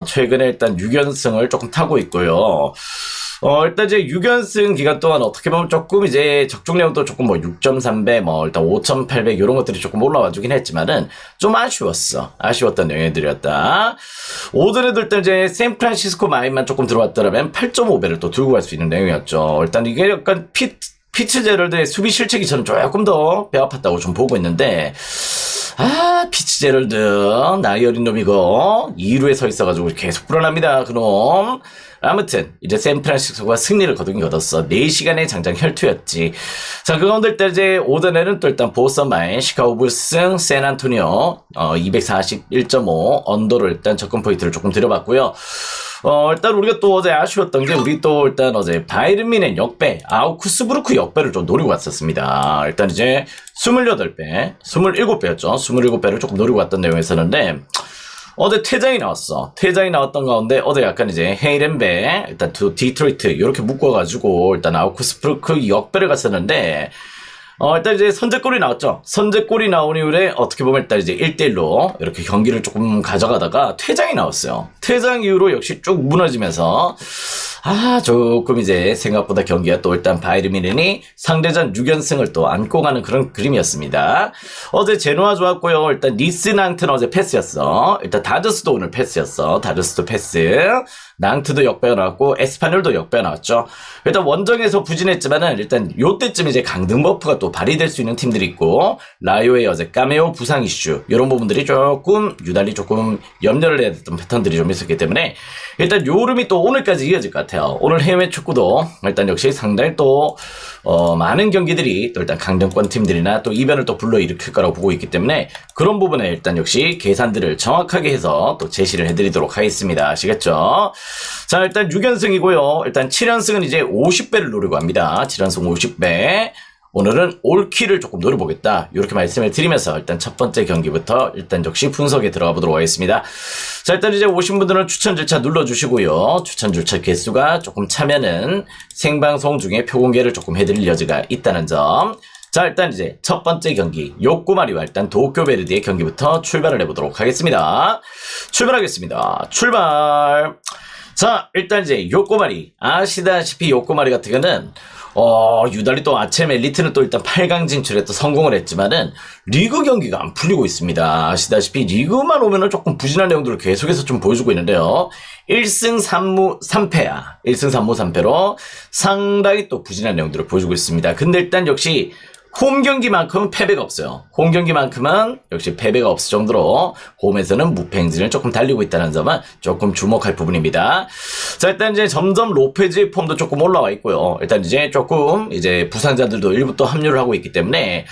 최근에 일단 6연승을 조금 타고 있고요. 일단 이제 6연승 기간 동안 어떻게 보면 조금 이제 적중량도 조금 뭐 6.3배, 뭐 일단 5.8배 이런 것들이 조금 올라와 주긴 했지만은 좀 아쉬웠어. 아쉬웠던 영예들이었다. 오전에도 일단 이제 샌프란시스코 마인만 조금 들어왔더라면 8.5배를 또 들고 갈 수 있는 내용이었죠. 일단 이게 약간 피츠제럴드의 수비 실책이 저는 조금 더 배 아팠다고 좀 보고 있는데, 피츠제럴드, 나이 어린 놈이고, 2루에 서 있어가지고 계속 불안합니다, 그놈. 아무튼, 이제 샌프란시스코가 승리를 거뒀어. 4시간의 장장 혈투였지. 자, 그 가운데 일단 이제 오전에는 또 일단 보스턴 마인, 시카고 불스, 샌안토니오, 241.5, 언더로 일단 접근 포인트를 조금 들여봤고요. 일단 우리가 또 어제 아쉬웠던 게 우리 또 일단 어제 바이른미넨 역배, 아우크스부르크 역배를 좀 노리고 왔었습니다. 일단 이제 28배, 27배였죠. 27배를 조금 노리고 왔던 내용이었었는데, 어제 퇴장이 나왔어. 퇴장이 나왔던 가운데 어제 약간 이제 헤이렌배, 일단 디트로이트 이렇게 묶어가지고 일단 아우크스부르크 역배를 갔었는데, 일단 이제 선제골이 나왔죠. 선제골이 나온 이후에 어떻게 보면 일단 이제 1대1로 이렇게 경기를 조금 가져가다가 퇴장이 나왔어요. 퇴장 이후로 역시 쭉 무너지면서 조금 이제 생각보다 경기가 또 일단 바이르미넨이 상대전 6연승을 또 안고 가는 그런 그림이었습니다. 어제 제노아 좋았고요. 일단 니스 낭트는 어제 패스였어. 일단 다저스도 오늘 패스였어. 다저스도 패스. 낭트도 역배가 나왔고 에스파뇰도 역배가 나왔죠. 일단 원정에서 부진했지만은 일단 요때쯤 이제 강등 버프가 또 발휘될 수 있는 팀들이 있고, 라이오의 어제 까메오 부상 이슈 이런 부분들이 조금 유달리 조금 염려를 해야 됐던 패턴들이 좀 있었기 때문에 일단 요 흐름이 또 오늘까지 이어질 것 같아요. 오늘 해외 축구도 일단 역시 상당히 또 많은 경기들이 또 일단 강등권 팀들이나 또 이변을 또 불러일으킬 거라고 보고 있기 때문에 그런 부분에 일단 역시 계산들을 정확하게 해서 또 제시를 해드리도록 하겠습니다. 아시겠죠? 자, 일단 6연승이고요. 일단 7연승은 이제 50배를 노리고 합니다. 7연승 50배. 오늘은 올킬을 조금 노려보겠다. 이렇게 말씀을 드리면서 일단 첫 번째 경기부터 일단 역시 분석에 들어가 보도록 하겠습니다. 자, 일단 이제 오신 분들은 추천 절차 눌러주시고요. 추천 절차 개수가 조금 차면은 생방송 중에 표 공개를 조금 해드릴 여지가 있다는 점. 자, 일단 이제 첫 번째 경기 요코마리와 일단 도쿄베르디의 경기부터 출발을 해보도록 하겠습니다. 출발하겠습니다. 출발. 자, 일단 이제 요코마리, 아시다시피 요코마리 같은 경우는 유달리 또 아체메 엘리트는 또 일단 8강 진출에 또 성공을 했지만은 리그 경기가 안 풀리고 있습니다. 아시다시피 리그만 오면은 조금 부진한 내용들을 계속해서 좀 보여주고 있는데요. 1승 3무 3패야. 1승 3무 3패로 상당히 또 부진한 내용들을 보여주고 있습니다. 근데 일단 역시 홈 경기만큼은 패배가 없어요. 홈 경기만큼은 역시 패배가 없을 정도로 홈에서는 무패 행진을 조금 달리고 있다는 점은 조금 주목할 부분입니다. 자, 일단 이제 점점 로페즈의 폼도 조금 올라와 있고요. 일단 이제 조금 이제 부상자들도 일부 또 합류를 하고 있기 때문에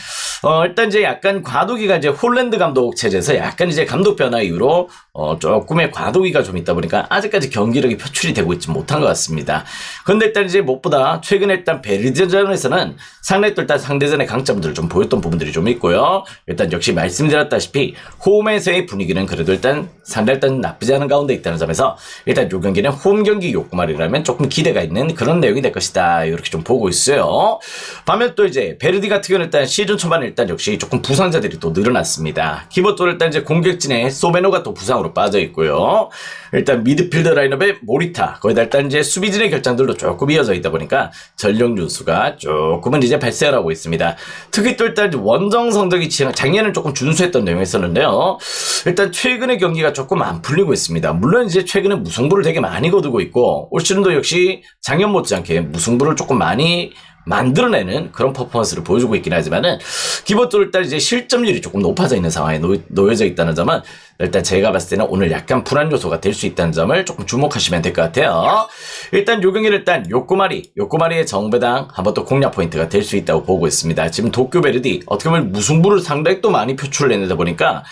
일단 이제 약간 과도기가 이제 홀랜드 감독 체제에서 약간 이제 감독 변화 이후로 조금의 과도기가 좀 있다 보니까 아직까지 경기력이 표출이 되고 있지 못한 것 같습니다. 근데 일단 이제 무엇보다 최근에 일단 베르디전에서는 상당히 또 일단 상대전의 강점들을 좀 보였던 부분들이 좀 있고요. 일단 역시 말씀드렸다시피 홈에서의 분위기는 그래도 일단 상당히 일단 나쁘지 않은 가운데 있다는 점에서 일단 요 경기는 홈 경기 요코마리라면 조금 기대가 있는 그런 내용이 될 것이다. 이렇게 좀 보고 있어요. 반면 또 이제 베르디 같은 경우는 일단 시즌 초반에 일단 역시 조금 부상자들이 또 늘어났습니다. 키보드로 일단 이제 공격진에 소베노가 또 부상으로 빠져 있고요. 일단 미드필더 라인업에 모리타, 거기다 일단 이제 수비진의 결장들도 조금 이어져 있다 보니까 전력 뉴수가 조금은 이제 발생을 하고 있습니다. 특히 또 일단 원정 성적이 작년에는 조금 준수했던 내용이 있었는데요. 일단 최근의 경기가 조금 안 풀리고 있습니다. 물론 이제 최근에 무승부를 되게 많이 거두고 있고 올 시즌도 역시 작년 못지않게 무승부를 조금 많이 만들어내는 그런 퍼포먼스를 보여주고 있긴 하지만은 기본적으로 일단 이제 실점률이 조금 높아져 있는 상황에 놓여져 있다는 점은 일단 제가 봤을 때는 오늘 약간 불안 요소가 될 수 있다는 점을 조금 주목하시면 될 것 같아요. 일단 요 경기를 일단 요코마리의 정배당 한번 또 공략 포인트가 될 수 있다고 보고 있습니다. 지금 도쿄베르디 어떻게 보면 무승부를 상당히 또 많이 표출을 해내다 보니까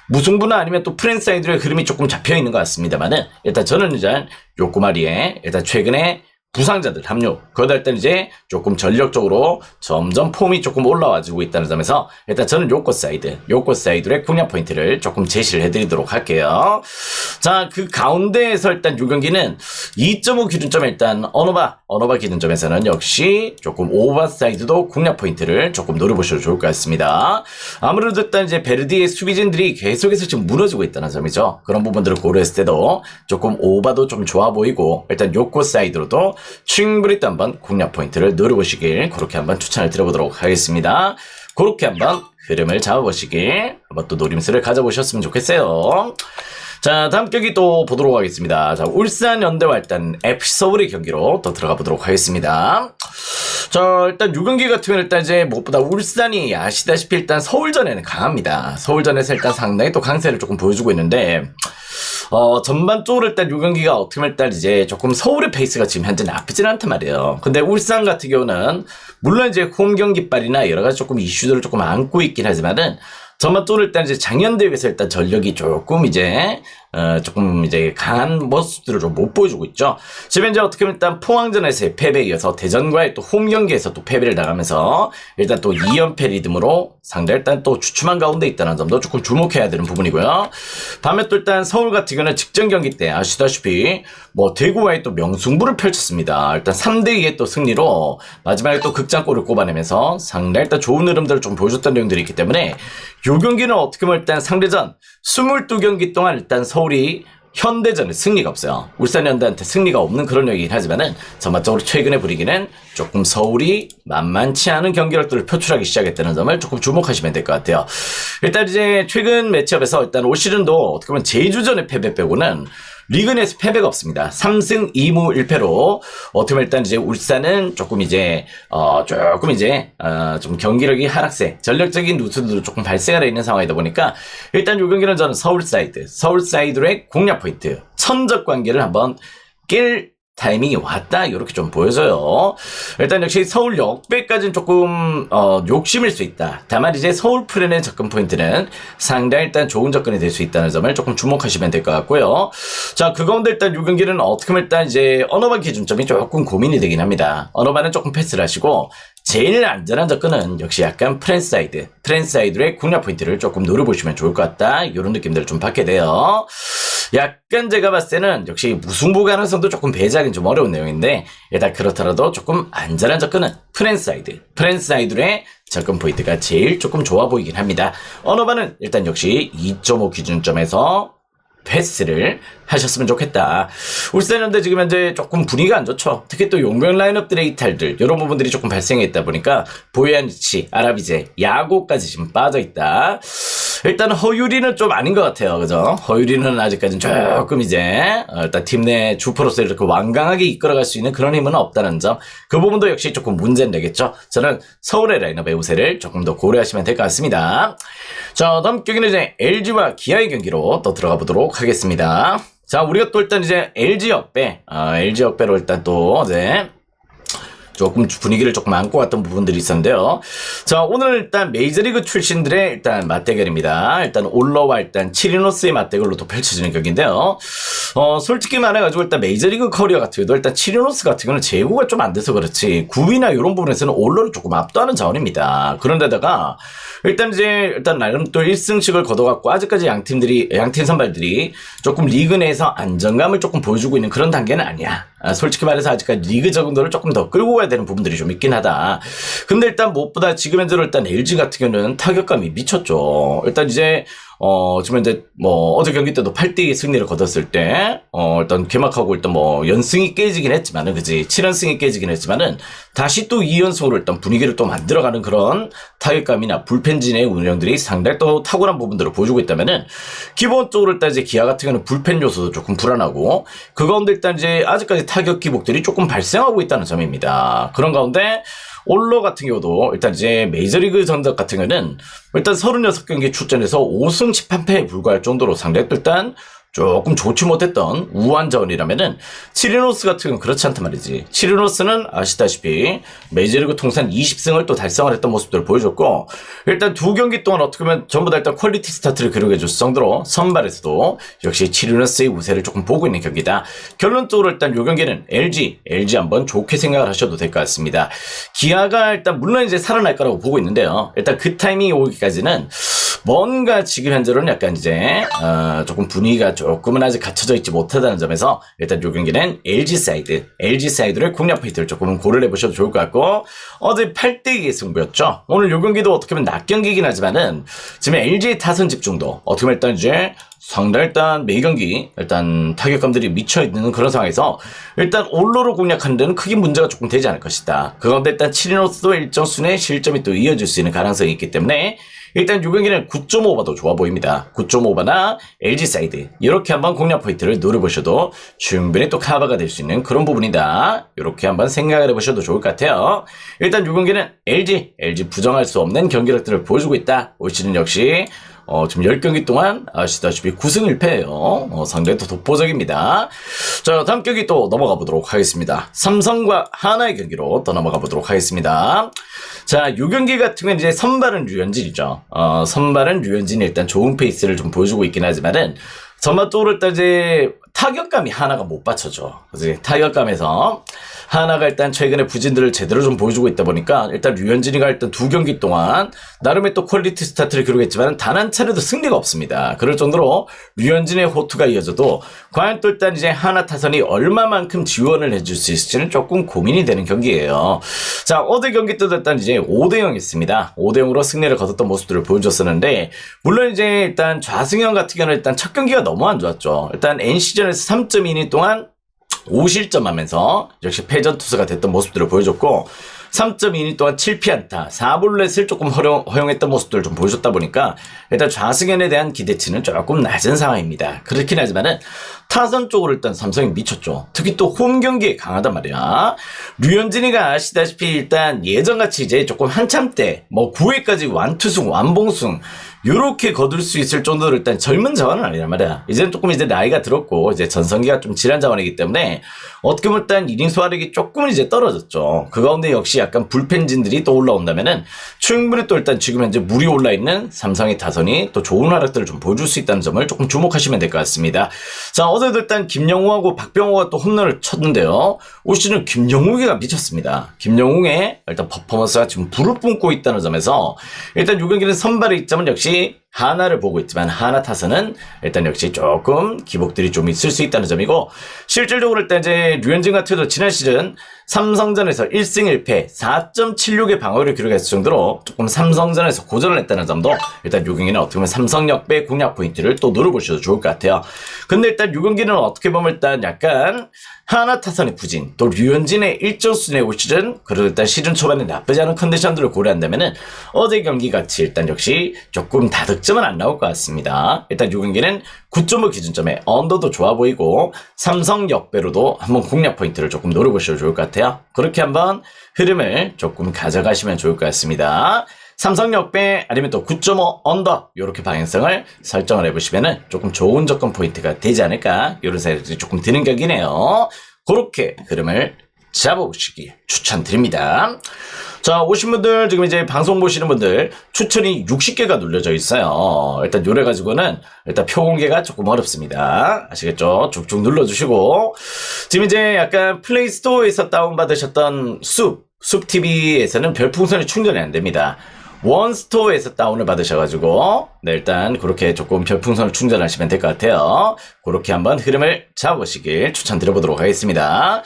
무승부나 아니면 또 프랜사이드의 흐름이 조금 잡혀 있는 것 같습니다만은 일단 저는 일단 요코마리의 일단 최근에 부상자들 합류. 그러다 일단 이제 조금 전력적으로 점점 폼이 조금 올라와주고 있다는 점에서 일단 저는 요코 사이드의 공략 포인트를 조금 제시를 해드리도록 할게요. 자, 그 가운데에서 일단 요 경기는 2.5 기준점에 일단 언어바 기준점에서는 역시 조금 오바 사이드도 공략 포인트를 조금 노려보셔도 좋을 것 같습니다. 아무래도 일단 이제 베르디의 수비진들이 계속해서 지금 무너지고 있다는 점이죠. 그런 부분들을 고려했을 때도 조금 오바도 좀 좋아 보이고 일단 요코 사이드로도 충분히 또 한번 공략 포인트를 노려보시길 그렇게 한번 추천을 드려보도록 하겠습니다. 그렇게 한번 흐름을 잡아보시길 한번 또 노림수를 가져보셨으면 좋겠어요. 자, 다음 경기 또 보도록 하겠습니다. 자, 울산 연대와 일단 FC 서울의 경기로 또 들어가 보도록 하겠습니다. 자, 일단 요 경기 같은 경우는 일단 이제 무엇보다 울산이 아시다시피 일단 서울전에는 강합니다. 서울전에서 일단 상당히 또 강세를 조금 보여주고 있는데 전반적으로 일단 요 경기가 어떻게 보면 일단 이제 조금 서울의 페이스가 지금 현재 나쁘진 않단 말이에요. 근데 울산 같은 경우는 물론 이제 홈 경기빨이나 여러 가지 조금 이슈들을 조금 안고 있긴 하지만은 전반적으로 일단 이제 작년 대회에서 일단 전력이 조금 이제 강한 모습들을 좀 못 보여주고 있죠. 지금 이제 어떻게 보면 일단 포항전에서의 패배에 이어서 대전과의 또 홈 경기에서 또 패배를 당하면서 일단 또 2연패 리듬으로 상당히 일단 또 주춤한 가운데 있다는 점도 조금 주목해야 되는 부분이고요. 반면 또 일단 서울 같은 경우는 직전 경기 때 아시다시피 뭐 대구와의 또 명승부를 펼쳤습니다. 일단 3대2의 또 승리로 마지막에 또 극장골을 꼽아내면서 상당히 일단 좋은 흐름들을 좀 보여줬던 내용들이 있기 때문에 요 경기는 어떻게 보면 일단 상대전 22경기 동안 일단 서울이 현대전에 승리가 없어요. 울산 현대한테 승리가 없는 그런 얘기긴 하지만은 전반적으로 최근의 분위기는 조금 서울이 만만치 않은 경기력들을 표출하기 시작했다는 점을 조금 주목하시면 될 것 같아요. 일단 이제 최근 매치업에서 일단 올 시즌도 어떻게 보면 제주전의 패배 빼고는 리그 내에서 패배가 없습니다. 3승 2무 1패로 어떻게 보면 일단 이제 울산은 조금 이제 좀 경기력이 하락세, 전력적인 누수도 조금 발생하려 있는 상황이다 보니까 일단 이 경기는 저는 서울 사이드의 공략 포인트, 천적 관계를 한번 깰 타이밍이 왔다 이렇게 좀 보여져요. 일단 역시 서울 역배까지는 조금 욕심일 수 있다. 다만 이제 서울 프렌의 접근 포인트는 상당히 일단 좋은 접근이 될 수 있다는 점을 조금 주목하시면 될 것 같고요. 자, 그 가운데 일단 이 경기는 어떻게 보면 일단 이제 언어바 기준점이 조금 고민이 되긴 합니다. 언어바는 조금 패스를 하시고 제일 안전한 접근은 역시 약간 프랜사이드의 공략 포인트를 조금 노려보시면 좋을 것 같다. 이런 느낌들을 좀 받게 돼요. 약간 제가 봤을 때는 역시 무승부 가능성도 조금 배제하기는 좀 어려운 내용인데 일단 그렇더라도 조금 안전한 접근은 프랜사이드의 접근 포인트가 제일 조금 좋아 보이긴 합니다. 언어바는 일단 역시 2.5 기준점에서 패스를 하셨으면 좋겠다. 울산현대 지금 현재 조금 분위기가 안 좋죠. 특히 또 용병 라인업들의 이탈들 이런 부분들이 조금 발생해 있다 보니까 보야니치, 아라비제, 야고까지 지금 빠져있다. 일단 허유리는 좀 아닌 것 같아요. 그죠? 허유리는 아직까지는 조금 이제 일단 팀 내 주포로서 이렇게 완강하게 이끌어갈 수 있는 그런 힘은 없다는 점, 그 부분도 역시 조금 문제는 되겠죠. 저는 서울의 라인업의 우세를 조금 더 고려하시면 될 것 같습니다. 자, 다음 경기는 이제 LG와 기아의 경기로 또 들어가 보도록 하겠습니다. 자, 우리가 또 일단 이제 LG 역배로 일단 또 이제 조금 분위기를 조금 안고 갔던 부분들이 있었는데요. 자, 오늘 일단 메이저리그 출신들의 일단 맞대결입니다. 일단 올러와 일단 치리노스의 맞대결로 또 펼쳐지는 경기인데요. 솔직히 말해가지고 일단 메이저리그 커리어 같은 경우도 일단 치리노스 같은 경우는 제구가 좀 안 돼서 그렇지 구위나 이런 부분에서는 올러를 조금 압도하는 자원입니다. 그런데다가 일단 나름 또 1승씩을 거둬갖고 아직까지 양팀 선발들이 조금 리그 내에서 안정감을 조금 보여주고 있는 그런 단계는 아니야. 솔직히 말해서 아직까지 리그 적응도를 조금 더 끌고 가야 되는 부분들이 좀 있긴 하다. 근데 일단 무엇보다 지금 현재로 일단 LG 같은 경우는 타격감이 미쳤죠. 일단 이제 지금 이제 어제 경기 때도 8대2 승리를 거뒀을 때 일단 개막하고 일단 연승이 깨지긴 했지만은, 그지? 7연승이 깨지긴 했지만은 다시 또 2연승으로 일단 분위기를 또 만들어가는 그런 타격감이나 불펜진의 운영들이 상당히 또 탁월한 부분들을 보여주고 있다면은, 기본적으로 일단 이제 기아 같은 경우는 불펜 요소도 조금 불안하고, 그 가운데 일단 이제 아직까지 타격 기복들이 조금 발생하고 있다는 점입니다. 그런 가운데 올러 같은 경우도 일단 이제 메이저리그 전적 같은 경우는 일단 36경기 출전해서 5승 10패에 불과할 정도로 상당히 또 일단 조금 좋지 못했던 우완자원이라면은 치리노스 같은 건 그렇지 않단 말이지. 치리노스는 아시다시피 메이저리그 통산 20승을 또 달성을 했던 모습들을 보여줬고, 일단 두 경기 동안 어떻게 보면 전부 다 일단 퀄리티 스타트를 기록해줄 정도로 선발에서도 역시 치리노스의 우세를 조금 보고 있는 경기다. 결론적으로 일단 요 경기는 LG 한번 좋게 생각을 하셔도 될 것 같습니다. 기아가 일단 물론 이제 살아날 거라고 보고 있는데요. 일단 그 타이밍이 오기까지는 뭔가 지금 현재로는 약간 이제 조금 분위기가 조금은 아직 갖춰져 있지 못하다는 점에서 일단 요 경기는 LG 사이드를 공략 포인트를 조금 고려해 보셔도 좋을 것 같고, 어제 8대2의 승부였죠. 오늘 요 경기도 어떻게 보면 낮 경기긴 하지만은 지금 LG의 타선 집중도 어떻게 보면 일단 이제 상당히 일단 매 경기 일단 타격감들이 미쳐있는 그런 상황에서 일단 올로로 공략하는 데는 크게 문제가 조금 되지 않을 것이다. 그 가운데 일단 치리노스도 일정 수준의 실점이 또 이어질 수 있는 가능성이 있기 때문에 일단 요 경기는 9.5바도 좋아 보입니다. 9.5바나 LG 사이드 이렇게 한번 공략 포인트를 노려보셔도 충분히 또 커버가 될 수 있는 그런 부분이다. 이렇게 한번 생각을 해보셔도 좋을 것 같아요. 일단 요 경기는 LG 부정할 수 없는 경기력들을 보여주고 있다. 올 시즌 역시 지금 10경기 동안 아시다시피 9승 1패예요. 상당히 또 독보적입니다. 자, 다음 경기 또 넘어가 보도록 하겠습니다. 삼성과 하나의 경기로 또 넘어가 보도록 하겠습니다. 자, 요 경기 같은 경우는 이제 선발은 류현진이죠. 선발은 류현진이 일단 좋은 페이스를 좀 보여주고 있긴 하지만은 전반적으로 일단 이제 타격감이 하나가 못 받쳐줘. 그치? 타격감에서 하나가 일단 최근에 부진들을 제대로 좀 보여주고 있다 보니까 일단 류현진이가 일단 두 경기 동안 나름의 또 퀄리티 스타트를 기록했지만 단 한 차례도 승리가 없습니다. 그럴 정도로 류현진의 호투가 이어져도 과연 또 일단 이제 하나 타선이 얼마만큼 지원을 해줄 수 있을지는 조금 고민이 되는 경기예요. 자, 어제 경기 때도 일단 이제 5대0이었습니다. 5대0으로 승리를 거뒀던 모습들을 보여줬었는데, 물론 이제 일단 좌승현 같은 경우는 일단 첫 경기가 너무 안 좋았죠. 일단 NC전에서 3.2이닝 동안 5실점하면서 역시 패전 투수가 됐던 모습들을 보여줬고, 3.2이닝 동안 7피안타, 4볼넷을 조금 허용했던 모습들을 좀 보여줬다 보니까 일단 좌승현에 대한 기대치는 조금 낮은 상황입니다. 그렇긴 하지만은 타선 쪽으로 일단 삼성이 미쳤죠. 특히 또 홈 경기에 강하단 말이야. 류현진이가 아시다시피 일단 예전같이 이제 조금 한참 때 뭐 9회까지 완투승, 완봉승 요렇게 거둘 수 있을 정도로 일단 젊은 자원은 아니란 말이야. 이제는 조금 이제 나이가 들었고 이제 전성기가 좀 지난 자원이기 때문에 어떻게 보면 일단 이닝 소화력이 조금은 이제 떨어졌죠. 그 가운데 역시 약간 불펜진들이 또 올라온다면은 충분히 또 일단 지금 현재 물이 올라있는 삼성의 타선이 또 좋은 활약들을 좀 보여줄 수 있다는 점을 조금 주목하시면 될 것 같습니다. 자, 어제도 일단 김영웅하고 박병호가 또 홈런을 쳤는데요. 올 시즌 김영웅이가 미쳤습니다. 김영웅의 일단 퍼포먼스가 지금 불을 뿜고 있다는 점에서 일단 이 경기는 선발의 입장은 역시 하나를 보고 있지만 하나 타선은 일단 역시 조금 기복들이 좀 있을 수 있다는 점이고, 실질적으로 일단 이제 류현진 같은 경우도 지난 시즌 삼성전에서 1승 1패 4.76의 방어를 기록했을 정도로 조금 삼성전에서 고전을 했다는 점도 일단 요 경기는 어떻게 보면 삼성 역배 공략 포인트를 또 노려보셔도 좋을 것 같아요. 근데 일단 요 경기는 어떻게 보면 일단 약간 하나 타선의 부진, 또 류현진의 일정 수준의 올 시즌, 그리고 일단 시즌 초반에 나쁘지 않은 컨디션들을 고려한다면은 어제 경기 같이 일단 역시 조금 다득점은 안 나올 것 같습니다. 일단 요 경기는 9.5 기준점에 언더도 좋아 보이고 삼성 역배로도 한번 공략 포인트를 조금 노려보셔도 좋을 것 같아요. 그렇게 한번 흐름을 조금 가져가시면 좋을 것 같습니다. 삼성 역배 아니면 또 9.5 언더 이렇게 방향성을 설정을 해보시면은 조금 좋은 접근 포인트가 되지 않을까 이런 생각이 조금 드는 격이네요. 그렇게 흐름을 잡아보시기 추천드립니다. 자, 오신 분들, 지금 이제 방송 보시는 분들 추천이 60개가 눌려져 있어요. 일단 요래 가지고는 일단 표 공개가 조금 어렵습니다. 아시겠죠? 쭉쭉 눌러주시고, 지금 이제 약간 플레이스토어에서 다운받으셨던 숲TV에서는 별풍선이 충전이 안 됩니다. 원스토어에서 다운을 받으셔가지고 네, 일단 그렇게 조금 별풍선을 충전하시면 될 것 같아요. 그렇게 한번 흐름을 잡으시길 추천드려보도록 하겠습니다.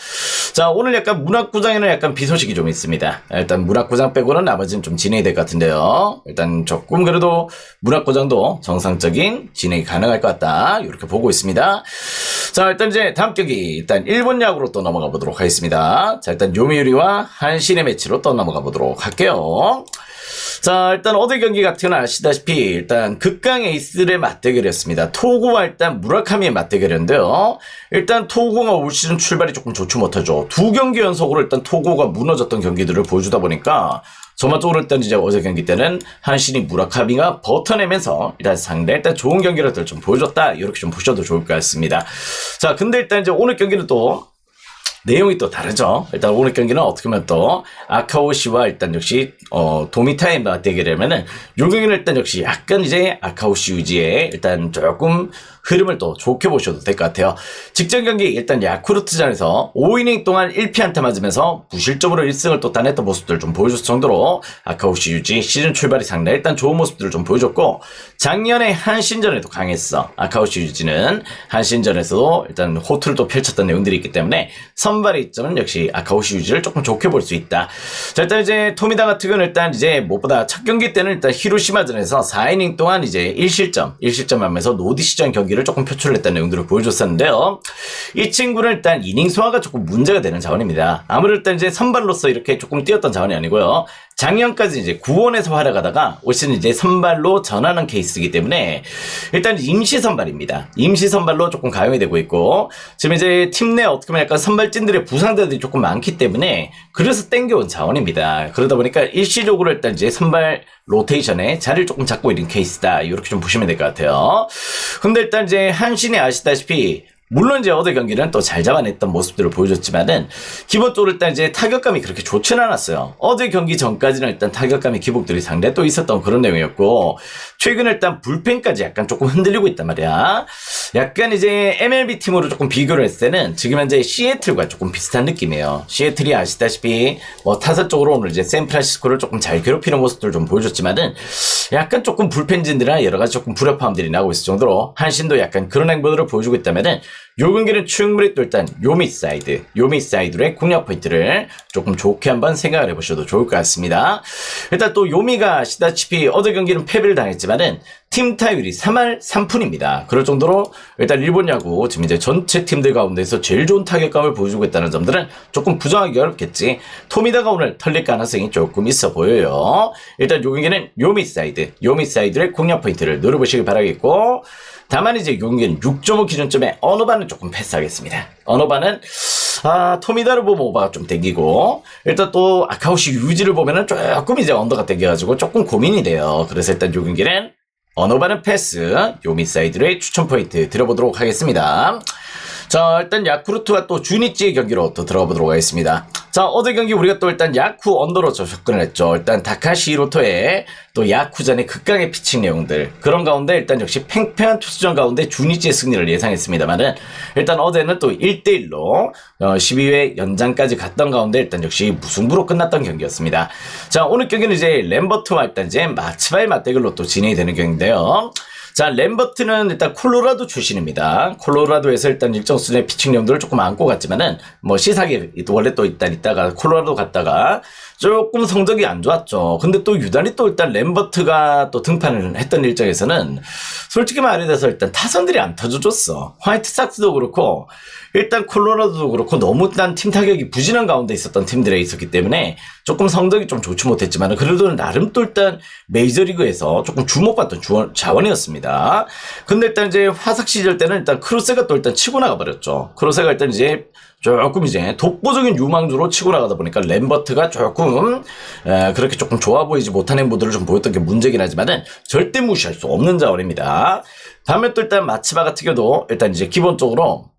자, 오늘 약간 문학구장에는 약간 비 소식이 좀 있습니다. 일단 문학구장 빼고는 나머지는 좀 진행이 될 것 같은데요. 일단 조금 그래도 문학구장도 정상적인 진행이 가능할 것 같다 이렇게 보고 있습니다. 자, 일단 이제 다음 경기 일단 일본 야구로 또 넘어가 보도록 하겠습니다. 자, 일단 요미우리와 한신의 매치로 또 넘어가 보도록 할게요. 자, 일단 어제 경기 같은 경우는 아시다시피 일단 극강 에이스들의 맞대결이었습니다. 토고와 일단 무라카미의 맞대결이었는데요. 일단 토고가 올 시즌 출발이 조금 좋지 못하죠. 두 경기 연속으로 일단 토고가 무너졌던 경기들을 보여주다 보니까 전반적으로 일단 이제 어제 경기 때는 한신이 무라카미가 버텨내면서 일단 상대 일단 좋은 경기를 좀 보여줬다. 이렇게 좀 보셔도 좋을 것 같습니다. 자, 근데 일단 이제 오늘 경기는 또 내용이 또 다르죠. 일단 오늘 경기는 어떻게 보면 또 아카오시와 일단 역시 도미타의 대결이라면은 요 경기는 일단 역시 약간 이제 아카오시 유지의 일단 조금 흐름을 또 좋게 보셔도 될 것 같아요. 직전 경기 일단 야쿠르트전에서 5이닝 동안 1피안타 맞으면서 무실점으로 1승을 또 따냈던 모습들을 좀 보여줬을 정도로 아카오시 유지 시즌 출발이 상당히 일단 좋은 모습들을 좀 보여줬고, 작년에 한신전에도 강했어. 아카오시 유지는 한신전에서도 일단 호투를 또 펼쳤던 내용들이 있기 때문에 선발의 이점은 역시 아카오시 유지를 조금 좋게 볼 수 있다. 자, 일단 이제 토미다 같은 경우는 일단 이제 무엇보다 첫 경기 때는 일단 히로시마전에서 4이닝 동안 이제 1실점 하면서 노디시전 경기를 조금 표출했다는 내용들을 보여줬었는데요. 이 친구는 일단 이닝 소화가 조금 문제가 되는 자원입니다. 아무래도 일단 이제 선발로서 이렇게 조금 뛰었던 자원이 아니고요. 작년까지 이제 구원에서 활약하다가 올 시즌 이제 선발로 전환한 케이스이기 때문에 일단 임시 선발입니다. 임시 선발로 조금 가용이 되고 있고, 지금 이제 팀 내 어떻게 보면 약간 선발진들의 부상자들이 조금 많기 때문에 그래서 땡겨온 자원입니다. 그러다 보니까 일시적으로 일단 이제 선발 로테이션에 자리를 조금 잡고 있는 케이스다. 이렇게 좀 보시면 될 것 같아요. 근데 일단 이제 한신이 아시다시피 물론 이제 어제 경기는 또 잘 잡아냈던 모습들을 보여줬지만은 기본적으로 일단 이제 타격감이 그렇게 좋지는 않았어요. 어제 경기 전까지는 일단 타격감의 기복들이 상당히 또 있었던 그런 내용이었고, 최근에 일단 불펜까지 약간 조금 흔들리고 있단 말이야. 약간 이제 MLB 팀으로 조금 비교를 했을 때는 지금 현재 시애틀과 조금 비슷한 느낌이에요. 시애틀이 아시다시피 뭐 타선적으로 오늘 이제 샌프란시스코를 조금 잘 괴롭히는 모습들을 좀 보여줬지만은 약간 조금 불펜진들이나 여러 가지 조금 불협화음들이 나고 있을 정도로 한신도 약간 그런 행보들을 보여주고 있다면은 요 경기는 충분히 또 일단 요미사이드의 공략 포인트를 조금 좋게 한번 생각을 해보셔도 좋을 것 같습니다. 일단 또 요미가 아시다시피 어제 경기는 패배를 당했지만은 팀 타율이 3할 3푼입니다. 그럴 정도로 일단 일본 야구 지금 이제 전체 팀들 가운데서 제일 좋은 타격감을 보여주고 있다는 점들은 조금 부정하기 어렵겠지. 토미다가 오늘 털릴 가능성이 조금 있어 보여요. 일단 요 경기는 요미사이드의 공략 포인트를 노려보시길 바라겠고, 다만 이제 용기는 6.5 기준점에 언어반은 조금 패스하겠습니다. 언어반은 토미다를 보면 오바가 좀 땡기고, 일단 또 아카오시 유지를 보면은 조금 이제 언더가 땡겨가지고 조금 고민이 돼요. 그래서 일단 요 경기는 언어반은 패스, 요미사이드의 추천 포인트 들어보도록 하겠습니다. 자, 일단 야쿠르트와 또 주니치의 경기로 또 들어가 보도록 하겠습니다. 자, 어제 경기 우리가 또 일단 야쿠 언더로 접근을 했죠. 일단 다카시 히로토의 또 야쿠전의 극강의 피칭 내용들, 그런 가운데 일단 역시 팽팽한 투수전 가운데 주니치의 승리를 예상했습니다만은 일단 어제는 또 1대1로 12회 연장까지 갔던 가운데 일단 역시 무승부로 끝났던 경기였습니다. 자, 오늘 경기는 이제 램버트와 일단 이제 마츠바의 맞대결로 또 진행이 되는 경기인데요. 자, 램버트는 일단 콜로라도 출신입니다. 콜로라도에서 일단 일정 수준의 피칭 내용들을 조금 안고 갔지만은 뭐 시사계 원래 또 있다가 콜로라도 갔다가 조금 성적이 안 좋았죠. 근데 또 유단히 또 일단 램버트가 또 등판을 했던 일정에서는 솔직히 말해서 일단 타선들이 안 터져줬어. 화이트삭스도 그렇고 일단 콜로라도도 그렇고 너무 일단 팀 타격이 부진한 가운데 있었던 팀들에 있었기 때문에 조금 성적이 좀 좋지 못했지만 그래도 나름 또 일단 메이저리그에서 조금 주목받던 자원이었습니다. 근데 일단 이제 화석 시절 때는 일단 크로세가 또 일단 치고 나가버렸죠. 크로세가 일단 이제 조금 이제 독보적인 유망주로 치고 나가다 보니까 램버트가 조금 그렇게 조금 좋아 보이지 못한 행보들을 좀 보였던 게 문제긴 하지만은 절대 무시할 수 없는 자원입니다. 다음에 또 일단 마츠바 같은 경우도 일단 이제 기본적으로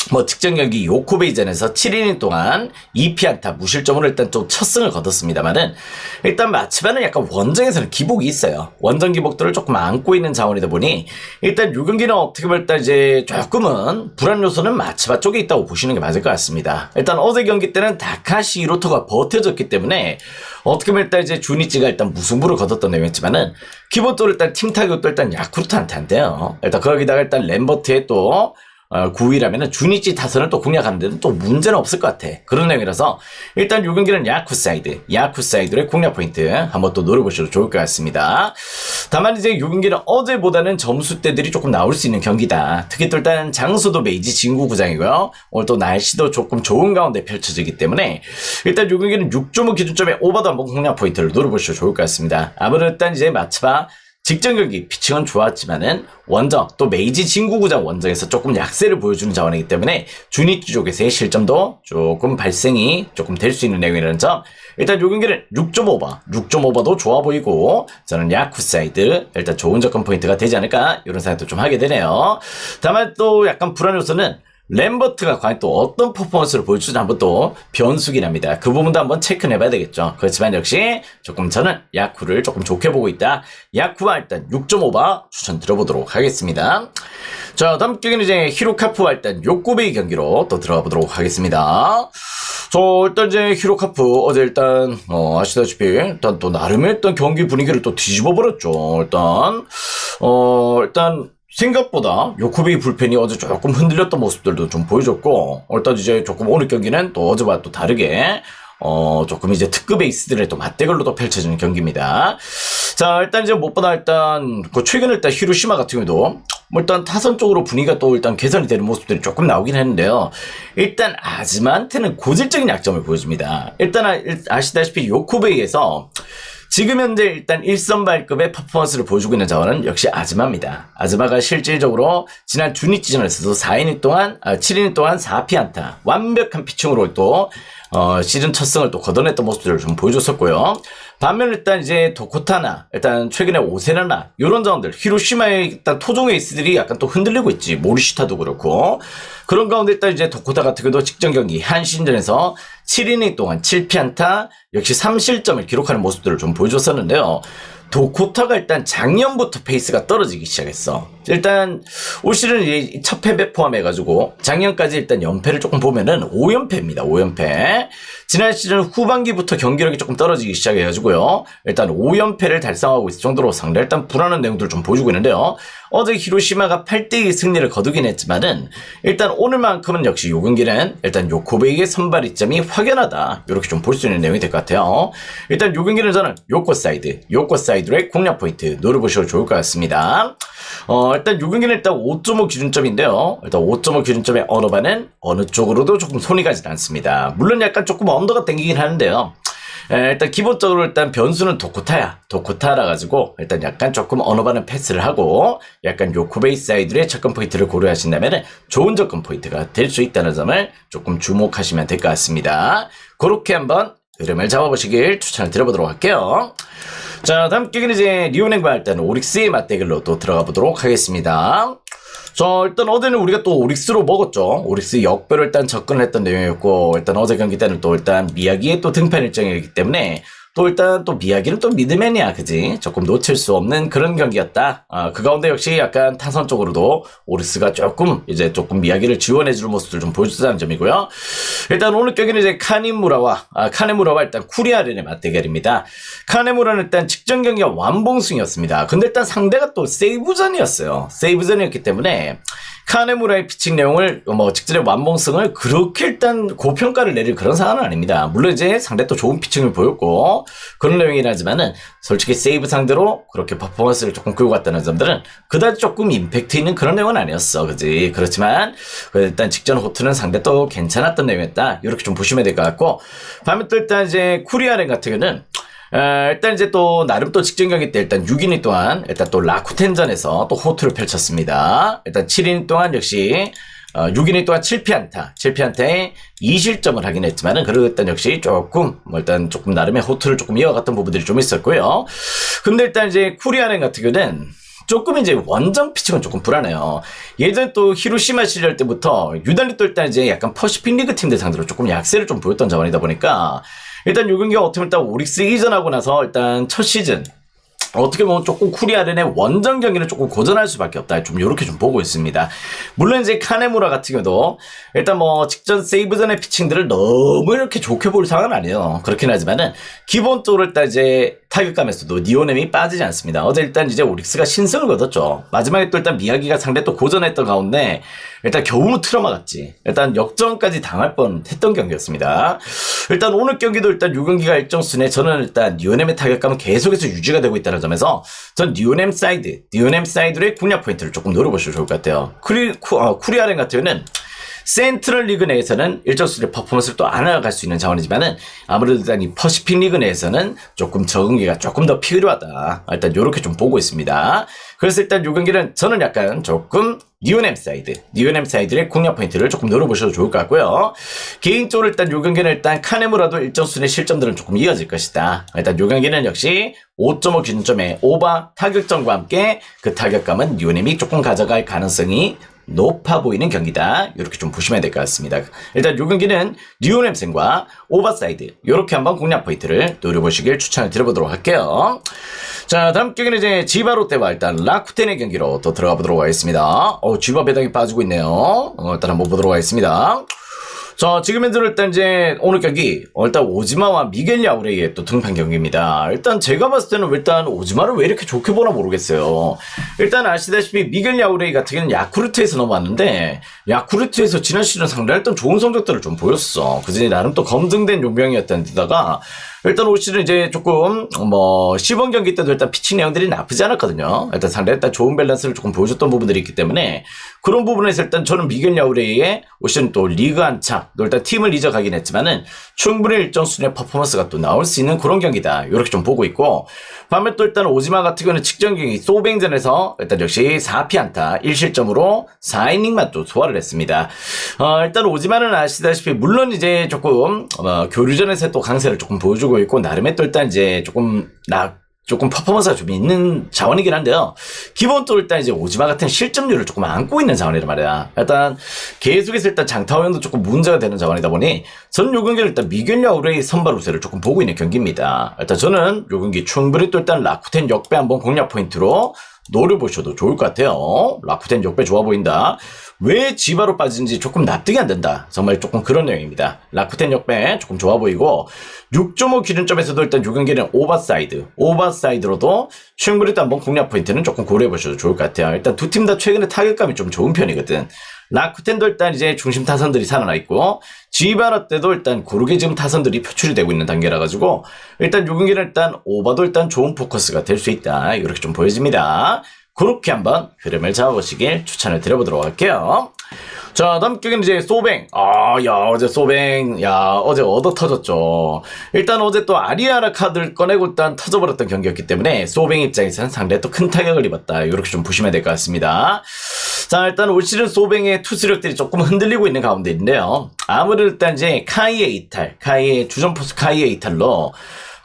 뭐 직전 경기 요코베이전에서 7이닝 동안 2피안타 무실점으로 일단 좀 첫 승을 거뒀습니다만은 일단 마츠바는 약간 원정에서는 기복이 있어요. 원정 기복들을 조금 안고 있는 자원이다 보니 일단 요 경기는 어떻게 보면 일단 이제 조금은 불안 요소는 마츠바 쪽에 있다고 보시는 게 맞을 것 같습니다. 일단 어제 경기 때는 다카시 히로토가 버텨줬기 때문에 어떻게 보면 일단 이제 주니치가 일단 무승부를 거뒀던 내용이었지만은 기본적으로 일단 팀 타격도 일단 야쿠르트한테 안 돼요. 일단 거기다가 일단 램버트의 또 9위라면은 주니치 타선을 또 공략하는 데는 또 문제는 없을 것 같아. 그런 내용이라서 일단 요 경기는 야쿠사이드의 공략 포인트 한번 또 노려보셔도 좋을 것 같습니다. 다만 이제 요 경기는 어제보다는 점수대들이 조금 나올 수 있는 경기다. 특히 또 일단 장소도 메이지 진구 구장이고요. 오늘 또 날씨도 조금 좋은 가운데 펼쳐지기 때문에 일단 요 경기는 6.5 기준점에 오버도 한번 공략 포인트를 노려보셔도 좋을 것 같습니다. 아무래도 일단 이제 마츠바 직전 경기 피칭은 좋았지만은 원정 또 메이지 진구구장 원정에서 조금 약세를 보여주는 자원이기 때문에 주니치 쪽에서의 실점도 조금 발생이 조금 될 수 있는 내용이라는 점. 일단 요 경기는 6.5도 좋아 보이고 저는 야쿠 사이드 일단 좋은 접근 포인트가 되지 않을까 이런 생각도 좀 하게 되네요. 다만 또 약간 불안 요소는 램버트가 과연 또 어떤 퍼포먼스를 보여주는지 한번 또 변수긴 합니다. 그 부분도 한번 체크해 봐야 되겠죠. 그렇지만 역시 조금 저는 야쿠를 조금 좋게 보고 있다. 야쿠와 일단 6.5바 추천드려보도록 하겠습니다. 자, 다음 경기는 이제 히로카프와 일단 요코베이 경기로 또 들어가 보도록 하겠습니다. 일단 이제 히로카프 어제 일단 아시다시피 일단 또 나름의 일단 경기 분위기를 또 뒤집어 버렸죠. 일단 생각보다 요코베이 불펜이 어제 조금 흔들렸던 모습들도 좀 보여줬고, 일단 이제 조금 오늘 경기는 또 어제와 또 다르게, 조금 이제 특급 에이스들의 또 맞대결로 또 펼쳐지는 경기입니다. 자, 일단 이제 무엇보다 일단, 최근에 일단 히로시마 같은 경우도, 일단 타선 쪽으로 분위기가 또 일단 개선이 되는 모습들이 조금 나오긴 했는데요. 일단 아즈마한테는 고질적인 약점을 보여줍니다. 일단 아시다시피 요코베이에서 지금 현재 일단 1선발급의 퍼포먼스를 보여주고 있는 자원은 역시 아즈마입니다. 아즈마가 실질적으로 지난 주니치전에서도 7이닝 동안 4피안타 완벽한 피칭으로 또 시즌 첫 승을 또 거둬냈던 모습들을 좀 보여줬었고요. 반면 일단 이제 도코타나, 일단 최근에 오세나나 이런 자원들, 히로시마의 일단 토종 에이스들이 약간 또 흔들리고 있지. 모리시타도 그렇고. 그런 가운데 일단 이제 도코타 같은 경우도 직전 경기 한신전에서 7이닝 동안 7피안타 역시 3실점을 기록하는 모습들을 좀 보여줬었는데요. 도코타가 일단 작년부터 페이스가 떨어지기 시작했어. 일단 올 시즌 첫 패배 포함해가지고 작년까지 일단 연패를 조금 보면은 5연패입니다. 5연패. 지난 시즌 후반기부터 경기력이 조금 떨어지기 시작해가지고요. 일단 5연패를 달성하고 있을 정도로 상당히 일단 불안한 내용들을 좀 보여주고 있는데요. 어제 히로시마가 8대2 승리를 거두긴 했지만은 일단 오늘만큼은 역시 요 경기는 일단 요코베이의 선발 이점이 확연하다. 이렇게 좀 볼 수 있는 내용이 될 것 같아요. 일단 요 경기는 저는 요코 사이드의 공략 포인트 노려보셔도 좋을 것 같습니다. 일단 요 경기는 일단 5.5 기준점인데요. 일단 5.5 기준점의 언어바는 어느 쪽으로도 조금 손이 가진 않습니다. 물론 약간 조금 언더가 땡기긴 하는데요. 일단 기본적으로 일단 변수는 도코타라 가지고 일단 약간 조금 언어바는 패스를 하고 약간 요코베이 사이드의 접근 포인트를 고려하신다면 좋은 접근 포인트가 될 수 있다는 점을 조금 주목하시면 될 것 같습니다. 그렇게 한번 흐름을 잡아보시길 추천을 드려보도록 할게요. 자, 다음 경기는 이제 리오넥과 일단 오릭스의 맞대결로 또 들어가 보도록 하겠습니다. 자, 일단 어제는 우리가 또 오릭스로 먹었죠. 오릭스 역배로 일단 접근을 했던 내용이었고, 일단 어제 경기 때는 또 일단 미야기의 또 등판 일정이기 때문에 또 일단 또 미야기는 또 미드맨이야, 그지? 조금 놓칠 수 없는 그런 경기였다. 그 가운데 역시 약간 타선 쪽으로도 오릭스가 조금 미야기를 지원해주는 모습을 좀 보여주자는 점이고요. 일단 오늘 경기는 이제 카네무라와 일단 쿠리아렌의 맞대결입니다. 카네무라는 일단 직전 경기가 완봉승이었습니다. 근데 일단 상대가 또 세이브전이었기 때문에 카네무라의 피칭 내용을 직전에 완봉승을 그렇게 일단 고평가를 내릴 그런 상황은 아닙니다. 물론 이제 상대 또 좋은 피칭을 보였고 그런 내용이긴 하지만은 솔직히 세이브 상대로 그렇게 퍼포먼스를 조금 끌고 갔다는 점들은 그다지 조금 임팩트 있는 그런 내용은 아니었어, 그지? 그렇지만 일단 직전 호투는 상대 또 괜찮았던 내용이었다. 이렇게 좀 보시면 될 것 같고, 반면 또 일단 이제 쿠리아렌 같은 경우는 일단 이제 또 나름 또 직전 경기 때 일단 6이닝 동안 일단 또 라쿠텐전에서 또 호투를 펼쳤습니다. 일단 7이닝 동안 역시 6이닝 동안 7피안타에 2실점을 하긴 했지만은 그래도 일단 역시 조금 일단 조금 나름의 호투를 조금 이어갔던 부분들이 좀 있었고요. 근데 일단 이제 쿠리아렌 같은 경우는 조금 이제 원정 피칭은 조금 불안해요. 예전 또 히로시마 시절 때부터 유달리 또 일단 이제 약간 퍼시픽 리그 팀들 상대로 조금 약세를 좀 보였던 자원이다 보니까 일단 요 경기가 어떻게 보면 일단 오릭스 이전하고 나서 일단 첫 시즌 어떻게 보면 조금 쿠리아렌의 원정 경기는 조금 고전할 수밖에 없다. 좀 요렇게 좀 보고 있습니다. 물론 이제 카네무라 같은 경우도 일단 직전 세이브전의 피칭들을 너무 이렇게 좋게 볼 상황은 아니에요. 그렇긴 하지만은 기본적으로 일단 이제 타격감에서도 니오넴이 빠지지 않습니다. 어제 일단 이제 오릭스가 신승을 거뒀죠. 마지막에 또 일단 미야기가 상대 또 고전했던 가운데 일단 겨우 틀어막았지. 일단 역전까지 당할 뻔 했던 경기였습니다. 일단 오늘 경기도 일단 요 경기가 일정 순에 저는 일단 니오넴의 타격감은 계속해서 유지가 되고 있다는 점에서 전 니오넴 사이드의 공략 포인트를 조금 노려보시면 좋을 것 같아요. 쿠리아렌 같은 경우는 센트럴 리그 내에서는 일정 수준의 퍼포먼스를 또 안아갈 수 있는 자원이지만은 아무래도 일단 이 퍼시픽 리그 내에서는 조금 적응기가 조금 더 필요하다. 일단 요렇게 좀 보고 있습니다. 그래서 일단 요 경기는 저는 약간 조금 뉴엠 사이드의 공략 포인트를 조금 노려보셔도 좋을 것 같고요. 개인적으로 일단 요 경기는 일단 카네무라도 일정 수준의 실점들은 조금 이어질 것이다. 일단 요 경기는 역시 5.5 기준점의 오바 타격점과 함께 그 타격감은 뉴엠이 조금 가져갈 가능성이 높아 보이는 경기다. 이렇게 좀 보시면 될 것 같습니다. 일단 요 경기는 뉴엠생과 오버사이드 이렇게 한번 공략 포인트를 노려보시길 추천을 드려보도록 할게요. 자, 다음 경기는 이제 지바 롯데와 일단 라쿠텐의 경기로 또 들어가 보도록 하겠습니다. 지바 배당이 빠지고 있네요. 일단 한번 보도록 하겠습니다. 자, 지금 현재로 일단 이제 오늘 경기 일단 오지마와 미겔 야우레이의 또 등판 경기입니다. 일단 제가 봤을 때는 일단 오지마를 왜 이렇게 좋게 보나 모르겠어요. 일단 아시다시피 미겔 야우레이 같은 경우는 야쿠르트에서 넘어왔는데 야쿠르트에서 지난 시즌 상당히 일단 좋은 성적들을 좀 보였어. 그지 나름 또 검증된 용병이었던 데다가 일단 올 시즌 이제 조금 시범 경기 때도 일단 피칭 내용들이 나쁘지 않았거든요. 일단 상당히 일단 좋은 밸런스를 조금 보여줬던 부분들이 있기 때문에 그런 부분에서 일단 저는 미겔 야우레이의 올 시즌 또 리그 한창 또 일단 팀을 잊어가긴 했지만은 충분히 일정 수준의 퍼포먼스가 또 나올 수 있는 그런 경기다. 이렇게 좀 보고 있고 반면 또 일단 오지마 같은 경우는 직전 경기 소뱅전에서 일단 역시 4피안타 1실점으로 4이닝만 또 소화를 했습니다. 일단 오지마는 아시다시피 물론 이제 조금 교류전에서 또 강세를 조금 보여주고 있고 나름의 또 일단 이제 조금 퍼포먼스가 좀 있는 자원이긴 한데요. 기본적으로 일단 이제 오지마 같은 실점률을 조금 안고 있는 자원이란 말이야. 일단 계속해서 일단 장타원도 조금 문제가 되는 자원이다 보니 저는 요 경기를 일단 미겔 야우레이 선발 우세를 조금 보고 있는 경기입니다. 일단 저는 요 경기 충분히 또 일단 라쿠텐 역배 한번 공략 포인트로 노려보셔도 좋을 것 같아요. 라쿠텐 역배 좋아 보인다. 왜 지바로 빠지는지 조금 납득이 안 된다. 정말 조금 그런 내용입니다. 라쿠텐 역배 조금 좋아 보이고 6.5 기준점에서도 일단 요 경기는 오버사이드로도 충분히 또 한번 공략 포인트는 조금 고려해 보셔도 좋을 것 같아요. 일단 두 팀 다 최근에 타격감이 좀 좋은 편이거든. 라쿠텐도 일단 이제 중심 타선들이 살아나 있고 지바라 때도 일단 고르게 지금 타선들이 표출이 되고 있는 단계라 가지고 일단 요 경기는 일단 오버도 일단 좋은 포커스가 될 수 있다. 이렇게 좀 보여집니다. 그렇게 한번 흐름을 잡아보시길 추천을 드려보도록 할게요. 자, 다음 경기는 이제 소뱅. 어제 소뱅. 어제 얻어 터졌죠. 일단 어제 또 아리아라 카드를 꺼내고 일단 터져버렸던 경기였기 때문에 소뱅 입장에서는 상당히 또 큰 타격을 입었다. 이렇게 좀 보시면 될 것 같습니다. 자, 일단 올 시즌 소뱅의 투수력들이 조금 흔들리고 있는 가운데인데요. 아무래도 일단 이제 카이의 주전포수 카이의 이탈로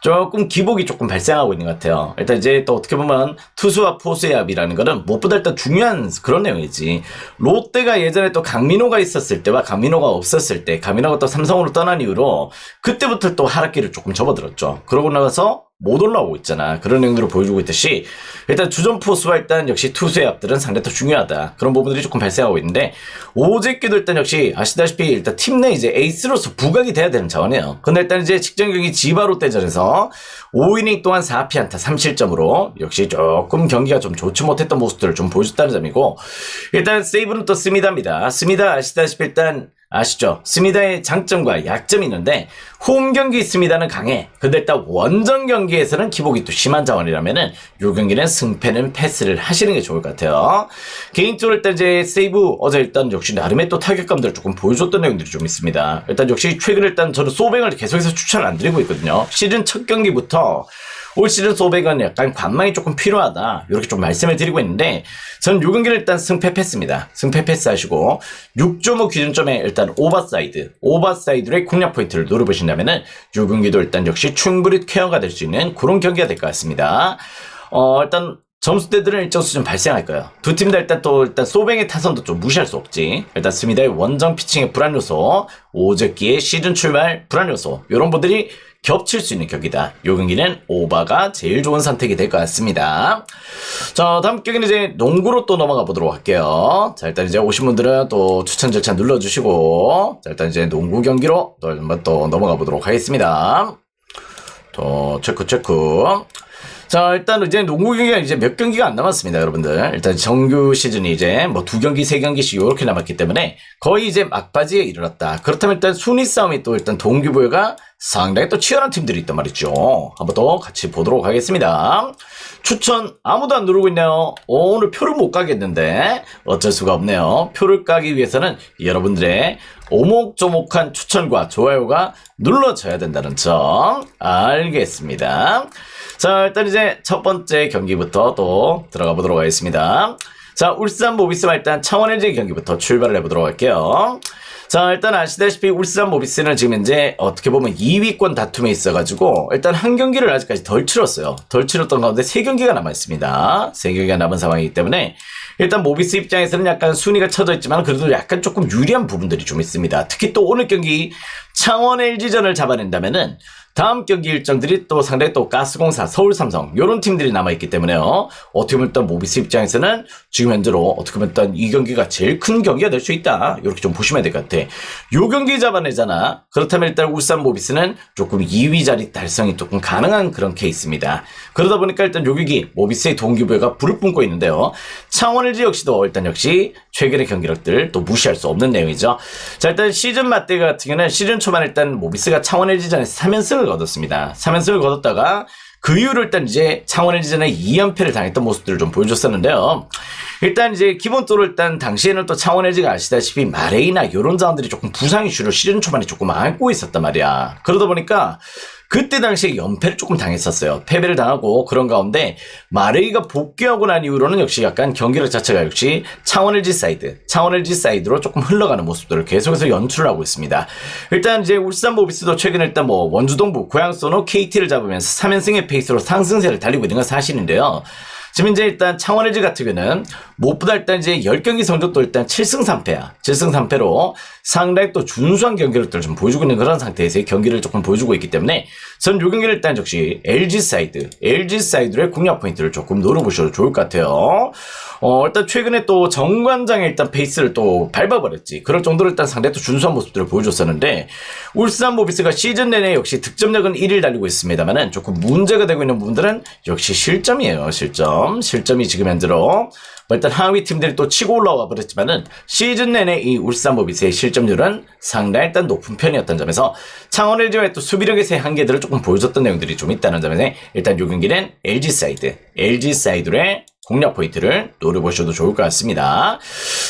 조금 기복이 조금 발생하고 있는 것 같아요. 일단 이제 또 어떻게 보면 투수와 포수의 합이라는 거는 무엇보다 일단 중요한 그런 내용이지. 롯데가 예전에 또 강민호가 있었을 때와 강민호가 없었을 때, 강민호가 또 삼성으로 떠난 이후로 그때부터 또 하락기를 조금 접어들었죠. 그러고 나서 못 올라오고 있잖아. 그런 내용들을 보여주고 있듯이 일단 주전 포수와 일단 역시 투수의 합들은 상당히 더 중요하다. 그런 부분들이 조금 발생하고 있는데 오제끼도 일단 역시 아시다시피 일단 팀 내 이제 에이스로서 부각이 돼야 되는 자원이에요. 근데 일단 이제 직전 경기 지바 롯데전에서 5이닝 동안 4피안타 3실점으로 역시 조금 경기가 좀 좋지 못했던 모습들을 좀 보여줬다는 점이고 일단 세이브는 또 스미다입니다. 스미다 아시다시피 일단 아시죠? 스미다의 장점과 약점이 있는데 홈 경기 스미다는 강해. 근데 일단 원정 경기에서는 기복이 또 심한 자원이라면은 요 경기는 승패는 패스를 하시는 게 좋을 것 같아요. 개인적으로 일단 이제 세이브 어제 일단 역시 나름의 또 타격감들을 조금 보여줬던 내용들이 좀 있습니다. 일단 역시 최근에 일단 저는 소뱅을 계속해서 추천을 안 드리고 있거든요. 시즌 첫 경기부터 올 시즌 소백은 약간 관망이 조금 필요하다. 이렇게 좀 말씀을 드리고 있는데, 저는 요 경기는 일단 승패 패스입니다. 승패 패스 하시고, 6.5 기준점에 일단 오버사이드의 공략 포인트를 노려보신다면은, 요 경기도 일단 역시 충분히 케어가 될 수 있는 그런 경기가 될 것 같습니다. 일단, 점수대들은 일정 수준 발생할 거예요. 두 팀 다 일단 소뱅의 타선도 좀 무시할 수 없지. 일단 스미다의 원정 피칭의 불안 요소, 오적기의 시즌 출발 불안 요소, 이런 분들이 겹칠 수 있는 경기다. 요 경기는 오바가 제일 좋은 선택이 될 것 같습니다. 자, 다음 경기는 이제 농구로 또 넘어가 보도록 할게요. 자, 일단 이제 오신 분들은 또 추천 절차 눌러주시고, 자, 일단 이제 농구 경기로 또 넘어가 보도록 하겠습니다. 또 체크. 자, 일단 이제 농구 경기가 이제 몇 경기가 안 남았습니다, 여러분들. 일단 정규 시즌이 이제 뭐 2경기, 3경기씩 이렇게 남았기 때문에 거의 이제 막바지에 이르렀다. 그렇다면 일단 순위 싸움이 또 일단 동기부여가 상당히 또 치열한 팀들이 있단 말이죠. 한번 더 같이 보도록 하겠습니다. 추천 아무도 안 누르고 있네요. 오늘 표를 못 가겠는데 어쩔 수가 없네요. 표를 까기 위해서는 여러분들의 오목조목한 추천과 좋아요가 눌러져야 된다는 점 알겠습니다. 자, 일단 이제 첫 번째 경기부터 또 들어가 보도록 하겠습니다. 자, 울산 모비스와 일단 창원 LG 경기부터 출발을 해보도록 할게요. 자, 일단 아시다시피 울산 모비스는 지금 이제 어떻게 보면 2위권 다툼에 있어가지고 일단 한 경기를 아직까지 덜 치렀어요. 덜 치렀던 가운데 3경기가 남아있습니다. 3경기가 남은 상황이기 때문에 일단 모비스 입장에서는 약간 순위가 쳐져 있지만 그래도 약간 조금 유리한 부분들이 좀 있습니다. 특히 또 오늘 경기 창원 LG전을 잡아낸다면은 다음 경기 일정들이 또 상당히 또 가스공사, 서울삼성 이런 팀들이 남아있기 때문에요. 어떻게 보면 일단 모비스 입장에서는 지금 현재로 어떻게 보면 일단 이 경기가 제일 큰 경기가 될 수 있다. 이렇게 좀 보시면 될 것 같아. 요 경기 잡아내잖아. 그렇다면 일단 울산 모비스는 조금 2위 자리 달성이 조금 가능한 그런 케이스입니다. 그러다 보니까 일단 요 경기 모비스의 동기부여가 불을 뿜고 있는데요. 창원 LG 역시도 일단 역시 최근의 경기력들 또 무시할 수 없는 내용이죠. 자, 일단 시즌 맞대결 같은 경우는 시즌 초반 일단 모비스가 창원 LG전에서 3연승을 거뒀습니다. 3연승을 거뒀다가 그 이후로 일단 이제 창원 LG전에 2연패를 당했던 모습들을 좀 보여줬었는데요. 일단 이제 기본적으로 일단 당시에는 또 창원 LG가 아시다시피 마레이나 이런 자원들이 조금 부상 이슈를 시즌 초반에 조금 안고 있었단 말이야. 그러다 보니까 그때 당시에 연패를 조금 당했었어요. 패배를 당하고 그런 가운데 마레이가 복귀하고 난 이후로는 역시 약간 경기력 자체가 역시 창원 LG 사이드로 조금 흘러가는 모습들을 계속해서 연출을 하고 있습니다. 일단 이제 울산 모비스도 최근에 일단 뭐 원주동부, 고양소노, KT를 잡으면서 3연승의 페이스로 상승세를 달리고 있는 건 사실인데요. 지금 이제 일단 창원 LG 같은 경우는 무엇보다 일단 이제 10경기 성적도 일단 7승 3패야. 7승 3패로 상당히 또 준수한 경기력들을 좀 보여주고 있는 그런 상태에서의 경기를 조금 보여주고 있기 때문에 전 요 경기를 일단 역시 LG 사이드의 공략 포인트를 조금 노려보셔도 좋을 것 같아요. 일단 최근에 또 정관장의 일단 페이스를 또 밟아버렸지. 그럴 정도로 일단 상당히 또 준수한 모습들을 보여줬었는데 울산 모비스가 시즌 내내 역시 득점력은 1위를 달리고 있습니다만은 조금 문제가 되고 있는 부분들은 역시 실점이에요. 실점이 지금 현재로 일단 하위 팀들이 또 치고 올라와 버렸지만은 시즌 내내 이 울산 모비스의 실점률은 상당히 일단 높은 편이었던 점에서 창원 LG와의 또 수비력에서의 한계들을 조금 보여줬던 내용들이 좀 있다는 점에서 일단 요 경기는 LG 사이드의 공략 포인트를 노려보셔도 좋을 것 같습니다.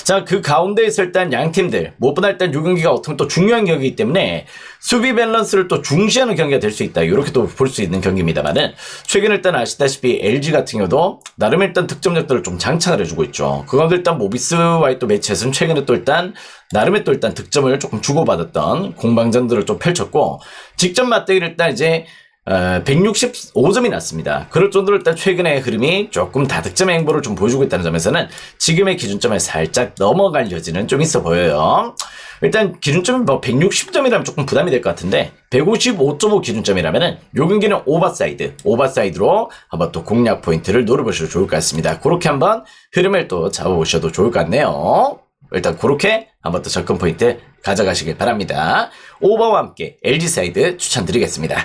자, 그 가운데에서 일단 양 팀들 무엇보다 일단 요 경기가 어떻게 보면 또 중요한 경기이기 때문에 수비 밸런스를 또 중시하는 경기가 될 수 있다. 이렇게 또 볼 수 있는 경기입니다만은 최근 일단 아시다시피 LG 같은 경우도 나름 일단 득점력들을 좀 장착을 해주고 있죠. 그 가운데 일단 모비스와의 또 매치에서는 최근에 또 일단 나름의 또 일단 득점을 조금 주고받았던 공방전들을 좀 펼쳤고 직접 맞대기를 일단 이제 165점이 났습니다. 그럴 정도로 일단 최근의 흐름이 조금 다득점의 행보를 좀 보여주고 있다는 점에서는 지금의 기준점에 살짝 넘어갈 여지는 좀 있어 보여요. 일단 기준점이 뭐 160점이라면 조금 부담이 될 것 같은데 155.5 기준점이라면은 요 경기는 오버사이드로 한번 또 공략 포인트를 노려보셔도 좋을 것 같습니다. 그렇게 한번 흐름을 또 잡아보셔도 좋을 것 같네요. 일단 그렇게 한번 또 접근 포인트 가져가시길 바랍니다. 오버와 함께 LG 사이드 추천드리겠습니다.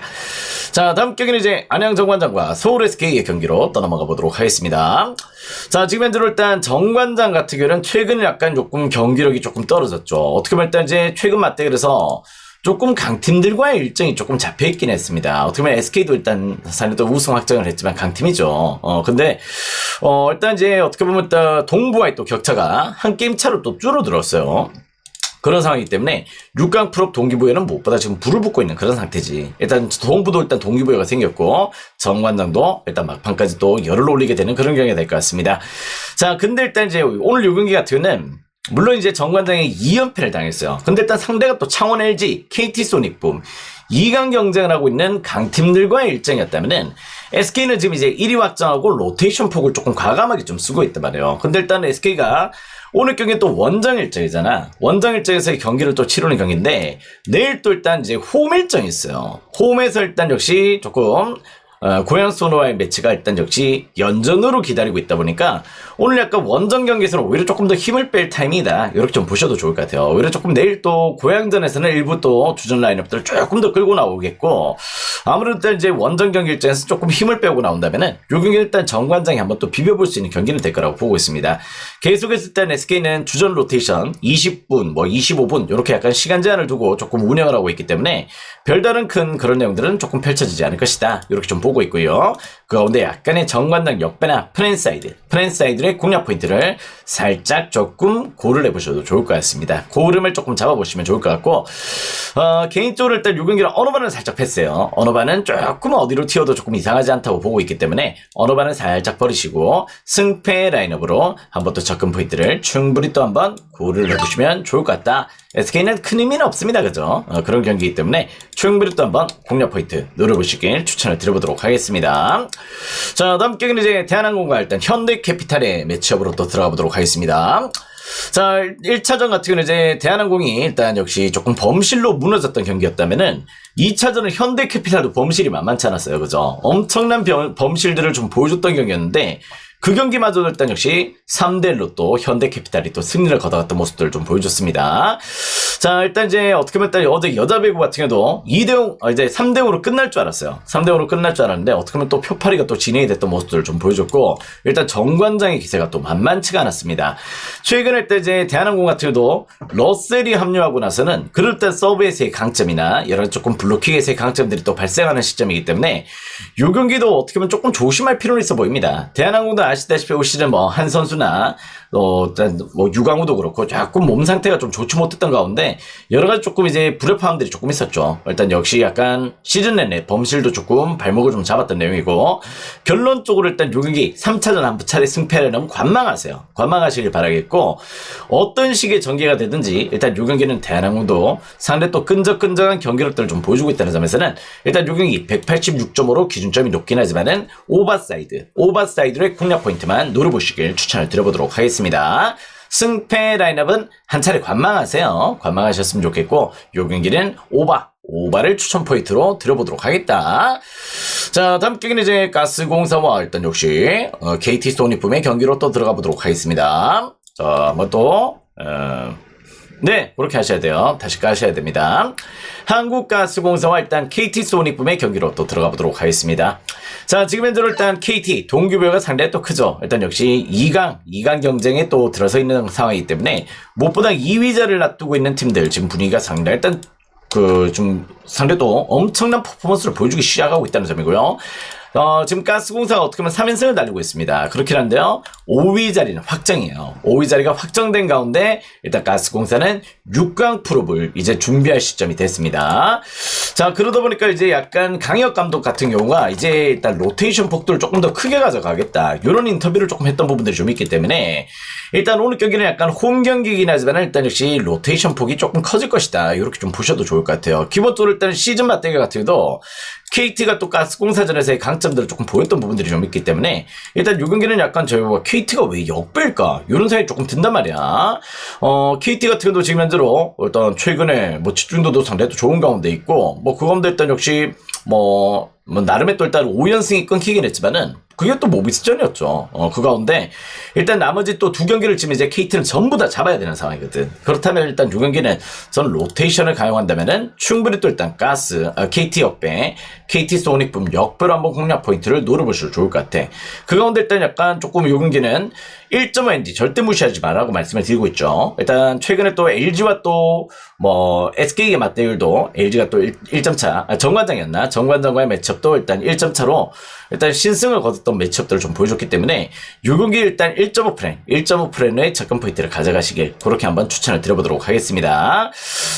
자, 다음 경기는 이제 안양 정관장과 서울 SK의 경기로 떠넘어가 보도록 하겠습니다. 자, 지금 현재로 일단 정관장 같은 경우는 최근 약간 조금 경기력이 조금 떨어졌죠. 어떻게 보면 일단 이제 최근 맞대결에서 조금 강팀들과의 일정이 조금 잡혀있긴 했습니다. 어떻게 보면 SK도 일단 사실 또 우승 확정을 했지만 강팀이죠. 근데 일단 이제 어떻게 보면 일단 동부와의 또 격차가 한 게임 차로 또 줄어들었어요. 그런 상황이기 때문에 6강 풀업 동기부여는 무엇보다 지금 불을 붙고 있는 그런 상태지. 일단 동부도 일단 동기부여가 생겼고 정관장도 일단 막판까지 또 열을 올리게 되는 그런 경기가 될 것 같습니다. 자, 근데 일단 이제 오늘 요 경기 같은 경우는 물론 이제 정관장이 2연패를 당했어요. 근데 일단 상대가 또 창원 LG, KT 소닉붐 2강 경쟁을 하고 있는 강팀들과의 일정이었다면은 SK는 지금 이제 1위 확정하고 로테이션 폭을 조금 과감하게 좀 쓰고 있단 말이에요. 근데 일단 SK가 오늘 경기 또 원정 일정이잖아. 원정 일정에서의 경기를 또 치르는 경기인데 내일 또 일단 이제 홈 일정이 있어요. 홈에서 일단 역시 조금 고양 소노와의 매치가 일단 역시 연전으로 기다리고 있다 보니까 오늘 약간 원정 경기에서는 오히려 조금 더 힘을 뺄 타이밍이다. 이렇게 좀 보셔도 좋을 것 같아요. 오히려 조금 내일 또 고향전에서는 일부 또 주전 라인업들을 조금 더 끌고 나오겠고, 아무래도 일단 이제 원정 경기 일정에서 조금 힘을 빼고 나온다면은 요 경기 일단 정관장이 한번 또 비벼볼 수 있는 경기는 될 거라고 보고 있습니다. 계속해서 일단 SK는 주전 로테이션 20분, 뭐 25분 이렇게 약간 시간 제한을 두고 조금 운영을 하고 있기 때문에 별다른 큰 그런 내용들은 조금 펼쳐지지 않을 것이다. 이렇게 좀 보고 있고요. 그 가운데 약간의 정관장 역배나 프랜사이드의 공략 포인트를 살짝 조금 고를 해보셔도 좋을 것 같습니다. 고름을 조금 잡아보시면 좋을 것 같고, 개인적으로 일단 요 경기는 언어반을 살짝 패스해요. 언어반은 조금 어디로 튀어도 조금 이상하지 않다고 보고 있기 때문에 언어반은 살짝 버리시고 승패 라인업으로 한번 또 접근 포인트를 충분히 또 한번 고를 해보시면 좋을 것 같다. SK는 큰 의미는 없습니다. 그죠? 그런 경기이기 때문에 충분히 또 한번 공략 포인트 노려보시길 추천을 드려보도록 하겠습니다. 자, 다음 경기는 이제 대한항공과 일단 현대캐피탈의 매치업으로 또 들어가 보도록 하겠습니다. 자, 1차전 같은 경우는 이제 대한항공이 일단 역시 조금 범실로 무너졌던 경기였다면은 2차전은 현대캐피탈도 범실이 만만치 않았어요. 그죠? 엄청난 범실들을 좀 보여줬던 경기였는데 그 경기마저도 일단 역시 3대1로 또 현대캐피탈이 또 승리를 거둬갔던 모습들을 좀 보여줬습니다. 자, 일단 이제 어떻게 보면 일단 어제 여자 배구 같은 경우도 2대0, 이제 3대0으로 끝날 줄 알았어요. 3대0으로 끝날 줄 알았는데 어떻게 보면 또 표파리가 또 진행이 됐던 모습들을 좀 보여줬고, 일단 정관장의 기세가 또 만만치가 않았습니다. 최근에 일단 이제 대한항공 같은 경우도 러셀이 합류하고 나서는 그럴 때 서브에서의 강점이나 여러 조금 블로킹에서의 강점들이 또 발생하는 시점이기 때문에 이 경기도 어떻게 보면 조금 조심할 필요는 있어 보입니다. 대한항공도 아시다시피 올 시즌 뭐 한 선수나 뭐 유강우도 그렇고 조금 몸 상태가 좀 좋지 못했던 가운데 여러 가지 조금 이제 불협화음들이 조금 있었죠. 일단 역시 약간 시즌 내내 범실도 조금 발목을 좀 잡았던 내용이고, 결론적으로 일단 요 경기 3차전 한 차례 승패를 관망하세요. 관망하시길 바라겠고, 어떤 식의 전개가 되든지 일단 요 경기는 대한항공도 상대 또 끈적끈적한 경기력들을 좀 보여주고 있다는 점에서는 일단 요 경기 186.5로 기준점이 높긴 하지만은 오버사이드의 공략 포인트만 노려보시길 추천을 드려보도록 하겠습니다. 승패 라인업은 한 차례 관망하세요. 관망하셨으면 좋겠고, 요 경기는 오바를 추천 포인트로 드려보도록 하겠다. 자, 다음 경기는 이제 가스공사와 일단 역시 KT 소니품의 경기로 또 들어가 보도록 하겠습니다. 자, 뭐 또 네, 그렇게 하셔야 돼요. 다시 까셔야 됩니다. 한국가스공사와 일단 KT 소니품의 경기로 또 들어가 보도록 하겠습니다. 자, 지금 현재로 일단 KT 동규모가 상당히 또 크죠. 일단 역시 2강 경쟁에 또 들어서 있는 상황이기 때문에 무엇보다 2위자를 놔두고 있는 팀들 지금 분위기가 상당히 일단 좀 상대도 엄청난 퍼포먼스를 보여주기 시작하고 있다는 점이고요. 지금 가스공사가 어떻게 보면 3연승을 달리고 있습니다. 그렇긴 한데요, 5위 자리는 확정이에요. 5위 자리가 확정된 가운데 일단 가스공사는 6강 프로를 이제 준비할 시점이 됐습니다. 자, 그러다 보니까 이제 약간 강혁 감독 같은 경우가 이제 일단 로테이션 폭도를 조금 더 크게 가져가겠다, 이런 인터뷰를 조금 했던 부분들이 좀 있기 때문에 일단 오늘 경기는 약간 홈 경기이긴 하지만 일단 역시 로테이션 폭이 조금 커질 것이다, 이렇게 좀 보셔도 좋을 것 같아요. 기본적으로 일단 시즌 맞대결 같은 경우도 KT가 또 가스공사전에서의 강점들을 조금 보였던 부분들이 좀 있기 때문에 일단 요 경기는 약간 저희가 KT가 왜 역배일까, 이런 생각이 조금 든단 말이야. KT 같은 경우도 지금 현재로 일단 최근에 뭐 집중도도 상당히 또 좋은 가운데 있고, 뭐 그 가운데 일단 역시 뭐 나름의 또 일단 5연승이 끊기긴 했지만은 그게 또 모비스전이었죠. 그 가운데 일단 나머지 또 두 경기를 지금 이제 KT는 전부 다 잡아야 되는 상황이거든. 그렇다면 일단 두 경기는 저는 로테이션을 가용한다면은 충분히 또 일단 KT 역배, KT 소닉붐 역배로 한번 공략 포인트를 노려보셔도 좋을 것 같아. 그 가운데 일단 약간 조금 요 경기는 1.5 ND 절대 무시하지 마라고 말씀을 드리고 있죠. 일단 최근에 또 LG와 또 뭐 SK의 맞대결도 LG가 또 1점 차, 정관장이었나? 정관장과의 매치업도 일단 1점 차로 일단 신승을 거뒀던 매치업들을 좀 보여줬기 때문에 요 경기 일단 1.5 프레임의 접근 포인트를 가져가시길 그렇게 한번 추천을 드려보도록 하겠습니다.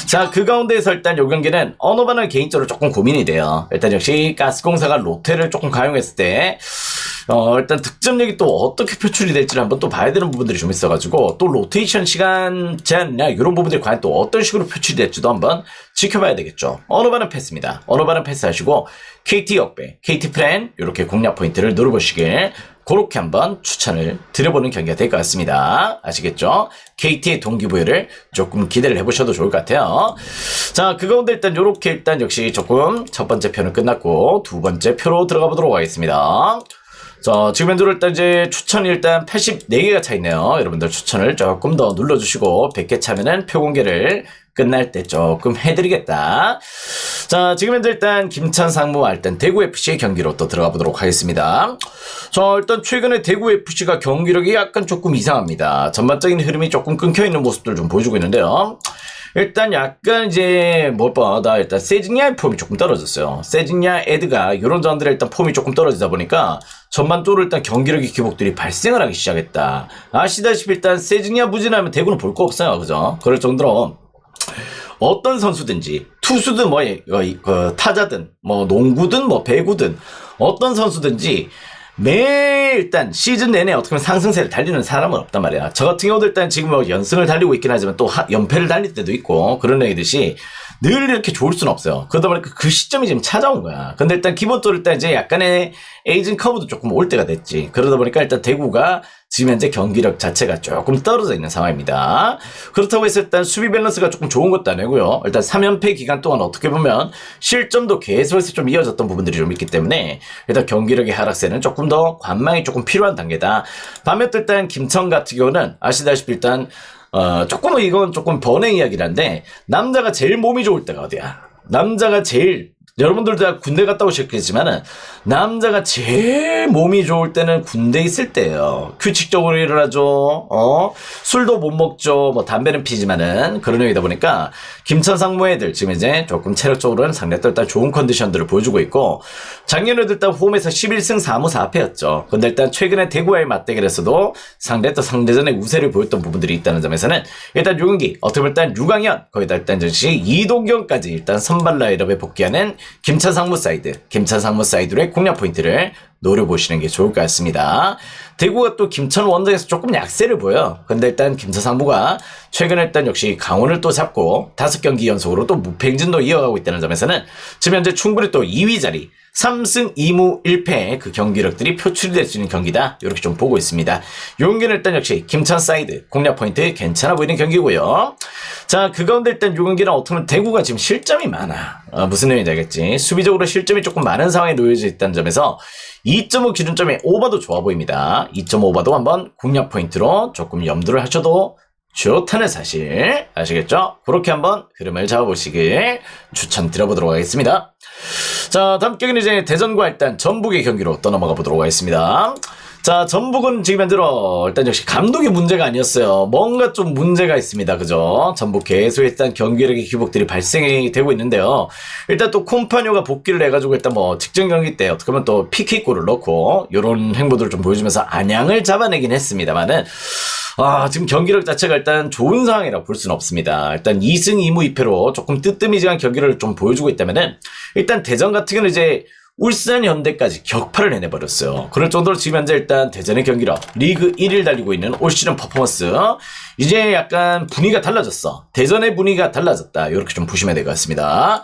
자, 그 가운데에서 일단 요 경기는 언어반은 개인적으로 조금 고민이 돼요. 일단 역시 가스공사가 로테를 조금 가용했을 때 일단 득점력이 또 어떻게 표출이 될지를 한번 또 봐야 되는 부분들이 좀 있어가지고, 또 로테이션 시간 제한이나 이런 부분들이 과연 또 어떤 식으로 표출이 될지도 한번 지켜봐야 되겠죠. 언어반은 패스입니다. 언어반은 패스하시고 KT 역배, KT 프렌 이렇게 공략 포인트를 노려보시길 그렇게 한번 추천을 드려보는 경기가 될 것 같습니다. 아시겠죠? KT의 동기부여를 조금 기대를 해보셔도 좋을 것 같아요. 자, 그 가운데 일단 요렇게 일단 역시 조금 첫 번째 표는 끝났고 두 번째 표로 들어가 보도록 하겠습니다. 자, 지금 현재로 일단 이제 추천이 일단 84개가 차 있네요. 여러분들 추천을 조금 더 눌러주시고 100개 차면은 표 공개를 끝날 때 조금 해드리겠다. 자, 지금 현재 일단 김천 상무와 일단 대구FC 경기로 또 들어가 보도록 하겠습니다. 자, 일단 최근에 대구FC가 경기력이 약간 조금 이상합니다. 전반적인 흐름이 조금 끊겨있는 모습들 좀 보여주고 있는데요. 일단 약간 이제 무엇보다 일단 세징야의 폼이 조금 떨어졌어요. 세징야, 에드가 이런 전들의 일단 폼이 조금 떨어지다 보니까 전반적으로 일단 경기력의 기복들이 발생을 하기 시작했다. 아시다시피 일단 세징야 부진하면 대구는 볼 거 없어요. 그죠? 그럴 정도로 어떤 선수든지 투수든 뭐 타자든 뭐 농구든 뭐 배구든 어떤 선수든지 매일 일단 시즌 내내 어떻게 보면 상승세를 달리는 사람은 없단 말이야. 저 같은 경우도 일단 지금 뭐 연승을 달리고 있긴 하지만 또 연패를 달릴 때도 있고 그런 얘기듯이 늘 이렇게 좋을 수는 없어요. 그러다 보니까 그 시점이 지금 찾아온 거야. 근데 일단 기본적으로 일단 이제 약간의 에이징 커브도 조금 올 때가 됐지. 그러다 보니까 일단 대구가 지금 현재 경기력 자체가 조금 떨어져 있는 상황입니다. 그렇다고 해서 일단 수비 밸런스가 조금 좋은 것도 아니고요. 일단 3연패 기간 동안 어떻게 보면 실점도 계속해서 좀 이어졌던 부분들이 좀 있기 때문에 일단 경기력의 하락세는 조금 더 관망이 조금 필요한 단계다. 반면 또 일단 김천 같은 경우는 아시다시피 일단 조금 이건 조금 번외 이야기란데 남자가 제일 몸이 좋을 때가 어디야? 남자가 제일 여러분들도 다 군대 갔다 오셨겠지만은 남자가 제일 몸이 좋을 때는 군대 있을 때예요. 규칙적으로 일을 하죠. 술도 못 먹죠. 뭐 담배는 피지만은 그런 얘기다 보니까 김천 상무 애들 지금 이제 조금 체력적으로는 상대도 일단 좋은 컨디션들을 보여주고 있고 작년에도 일단 홈에서 11승 4무 4패였죠. 근데 일단 최근에 대구와의 맞대결에서도 상대 또 상대전에 우세를 보였던 부분들이 있다는 점에서는 일단 요 경기 어떻게 보면 일단 유강현 거기다 일단 전시 이동경까지 일단 선발 라인업에 복귀하는 김천 상무 사이드의 공략 포인트를 노려보시는 게 좋을 것 같습니다. 대구가 또 김천 원정에서 조금 약세를 보여. 근데 일단 김천 상무가 최근에 일단 역시 강원을 또 잡고 5경기 연속으로 또 무패 행진도 이어가고 있다는 점에서는 지금 현재 충분히 또 2위 자리 3승 2무 1패의 그 경기력들이 표출이 될 수 있는 경기다. 이렇게 좀 보고 있습니다. 이 경기는 일단 역시 김천 사이드 공략 포인트 괜찮아 보이는 경기고요. 자, 그 가운데 일단 이 경기는 어떻게 보면 대구가 지금 실점이 많아. 무슨 내용인지 알겠지? 수비적으로 실점이 조금 많은 상황에 놓여져 있다는 점에서 2.5 기준점의 오버도 좋아 보입니다. 2.5오버도 한번 공략 포인트로 조금 염두를 하셔도 좋다는 사실 아시겠죠? 그렇게 한번 흐름을 잡아보시길 추천드려보도록 하겠습니다. 자, 다음 경기는 이제 대전과 일단 전북의 경기로 또 넘어가 보도록 하겠습니다. 자, 전북은 지금 현재로 일단 역시 감독의 문제가 아니었어요. 뭔가 좀 문제가 있습니다. 그죠? 전북 계속 일단 경기력의 기복들이 발생이 되고 있는데요. 일단 또 콤파뇨가 복귀를 해가지고 일단 뭐 직전 경기 때 어떻게 보면 또 PK골을 넣고 이런 행보들을 좀 보여주면서 안양을 잡아내긴 했습니다만은 지금 경기력 자체가 일단 좋은 상황이라고 볼 수는 없습니다. 일단 2승 2무 2패로 조금 뜨뜨미지한 경기를 좀 보여주고 있다면은 일단 대전 같은 경우는 이제 울산 현대까지 격파를 해내버렸어요. 그럴 정도로 지금 현재 일단 대전의 경기력 리그 1위를 달리고 있는 올 시즌 퍼포먼스 이제 약간 분위기가 달라졌어. 대전의 분위기가 달라졌다. 이렇게 좀 보시면 될 것 같습니다.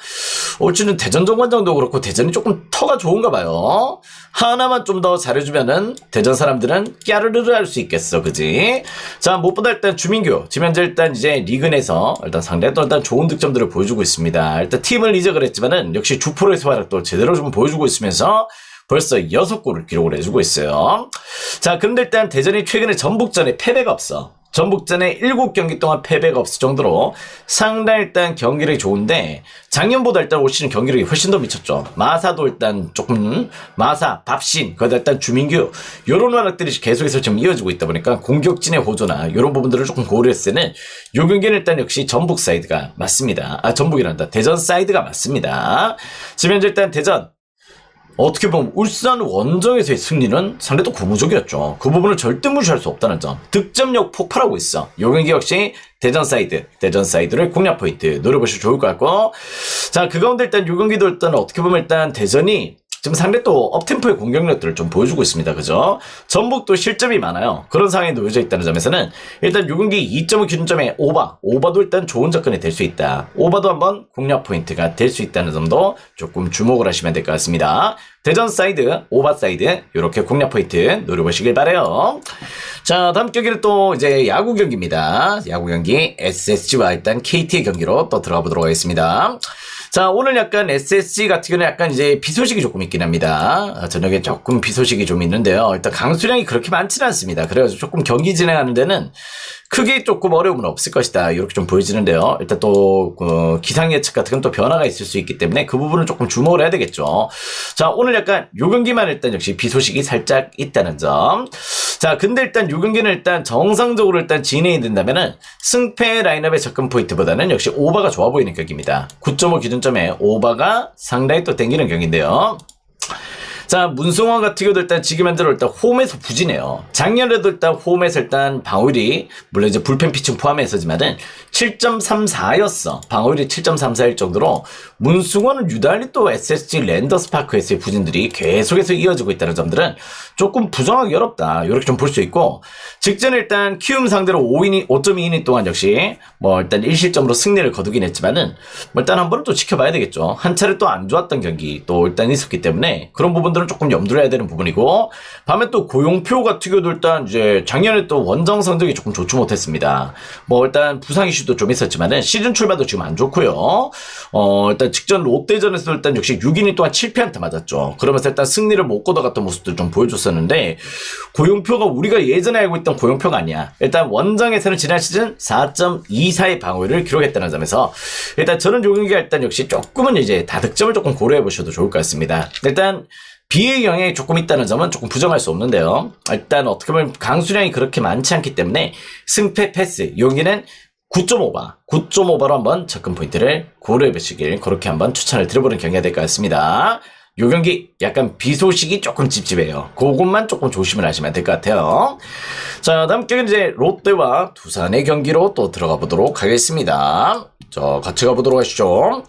올 시즌 대전 정관장도 그렇고 대전이 조금 터가 좋은가 봐요. 하나만 좀 더 잘해주면은 대전 사람들은 깨르르르 할 수 있겠어. 그지? 자, 무엇보다 일단 주민규 지금 현재 일단 이제 리그 내에서 일단 상대가 또 일단 좋은 득점들을 보여주고 있습니다. 일단 팀을 이적을 했지만은 역시 주프로에서 활약도 제대로 좀 보여주고 있으면서 벌써 6골을 기록을 해주고 있어요. 자, 그런데 일단 대전이 최근에 전북전에 패배가 없어. 전북전에 7경기 동안 패배가 없을 정도로 상당히 일단 경기력이 좋은데 작년보다 일단 올 시즌 경기력이 훨씬 더 미쳤죠. 마사도 일단 조금 마사, 밥신, 거기다 일단 주민규 이런 활약들이 계속해서 좀 이어지고 있다 보니까 공격진의 호조나 이런 부분들을 조금 고려했을 때는 이 경기는 일단 역시 전북 사이드가 맞습니다. 전북이란다. 대전 사이드가 맞습니다. 지금 현재 일단 대전 어떻게 보면 울산 원정에서의 승리는 상대도 고무적이었죠. 그 부분을 절대 무시할 수 없다는 점. 득점력 폭발하고 있어. 요 경기 역시 대전 사이드를 공략 포인트 노려보시면 좋을 것 같고. 자, 그 가운데 일단 요 경기도 일단 어떻게 보면 일단 대전이 지금 상대 또 업템포의 공격력들을 좀 보여주고 있습니다. 그죠? 전북도 실점이 많아요. 그런 상황에 놓여져 있다는 점에서는 일단 요 경기 2.5 기준점에 오버도 일단 좋은 접근이 될 수 있다. 오버도 한번 공략 포인트가 될 수 있다는 점도 조금 주목을 하시면 될 것 같습니다. 대전 사이드, 오버 사이드 이렇게 공략 포인트 노려보시길 바래요. 자, 다음 경기는 또 이제 야구 경기입니다. 야구 경기 SSG와 일단 KT의 경기로 또 들어가 보도록 하겠습니다. 자, 오늘 약간 SSG 같은 경우는 약간 이제 비 소식이 조금 있긴 합니다. 저녁에 조금 비 소식이 좀 있는데요. 일단 강수량이 그렇게 많지는 않습니다. 그래가지고 조금 경기 진행하는 데는 크게 조금 어려움은 없을 것이다. 이렇게 좀 보여지는데요. 일단 또 기상 예측 같은 건 또 변화가 있을 수 있기 때문에 그 부분은 조금 주목을 해야 되겠죠. 자, 오늘 약간 요 경기만 일단 역시 비 소식이 살짝 있다는 점. 자, 근데 일단 요 경기는 일단 정상적으로 일단 진행이 된다면은 승패 라인업의 접근 포인트보다는 역시 오버가 좋아 보이는 경기입니다. 9.5 기준점에 오버가 상당히 또 땡기는 경기인데요. 자, 문승원 같은 경우도 일단 지금 현재로 일단 홈에서 부진해요. 작년에도 일단 홈에서 일단 방어율이, 물론 이제 불펜 피칭 포함해서지만은 7.34였어. 방어율이 7.34일 정도로 문승원은 유달리 또 SSG 랜더스 파크에서의 부진들이 계속해서 이어지고 있다는 점들은 조금 부정하기 어렵다. 이렇게 좀 볼 수 있고, 직전에 일단 키움 상대로 5.2이닝 동안 역시 뭐 일단 1실점으로 승리를 거두긴 했지만은 뭐 일단 한 번은 또 지켜봐야 되겠죠. 한 차례 또 안 좋았던 경기 또 일단 있었기 때문에 그런 부분들은 조금 염두를 해야 되는 부분이고, 반면 또 고용표 같은 경우도 일단 이제 작년에 또 원정 성적이 조금 좋지 못했습니다. 뭐 일단 부상 이슈도 좀 있었지만은 시즌 출발도 지금 안 좋고요. 일단 직전 롯데전에서 일단 역시 6이닝 동안 7피안타 맞았죠. 그러면서 일단 승리를 못 거둬갔던 모습도 좀 보여줬었는데, 고용표가 우리가 예전에 알고 있던 고용표가 아니야. 일단 원정에서는 지난 시즌 4.24의 방어율을 기록했다는 점에서 일단 저는 요 경기가 일단 역시 조금은 이제 다득점을 조금 고려해 보셔도 좋을 것 같습니다. 일단 비의 영향이 조금 있다는 점은 조금 부정할 수 없는데요. 일단 어떻게 보면 강수량이 그렇게 많지 않기 때문에 승패 패스, 여기는 9.5바로 한번 접근 포인트를 고려해 보시길 그렇게 한번 추천을 드려보는 경기가 될 것 같습니다. 요 경기 약간 비 소식이 조금 찝찝해요. 그것만 조금 조심을 하시면 될 것 같아요. 자, 다음 경기는 이제 롯데와 두산의 경기로 또 들어가 보도록 하겠습니다. 자, 같이 가보도록 하시죠.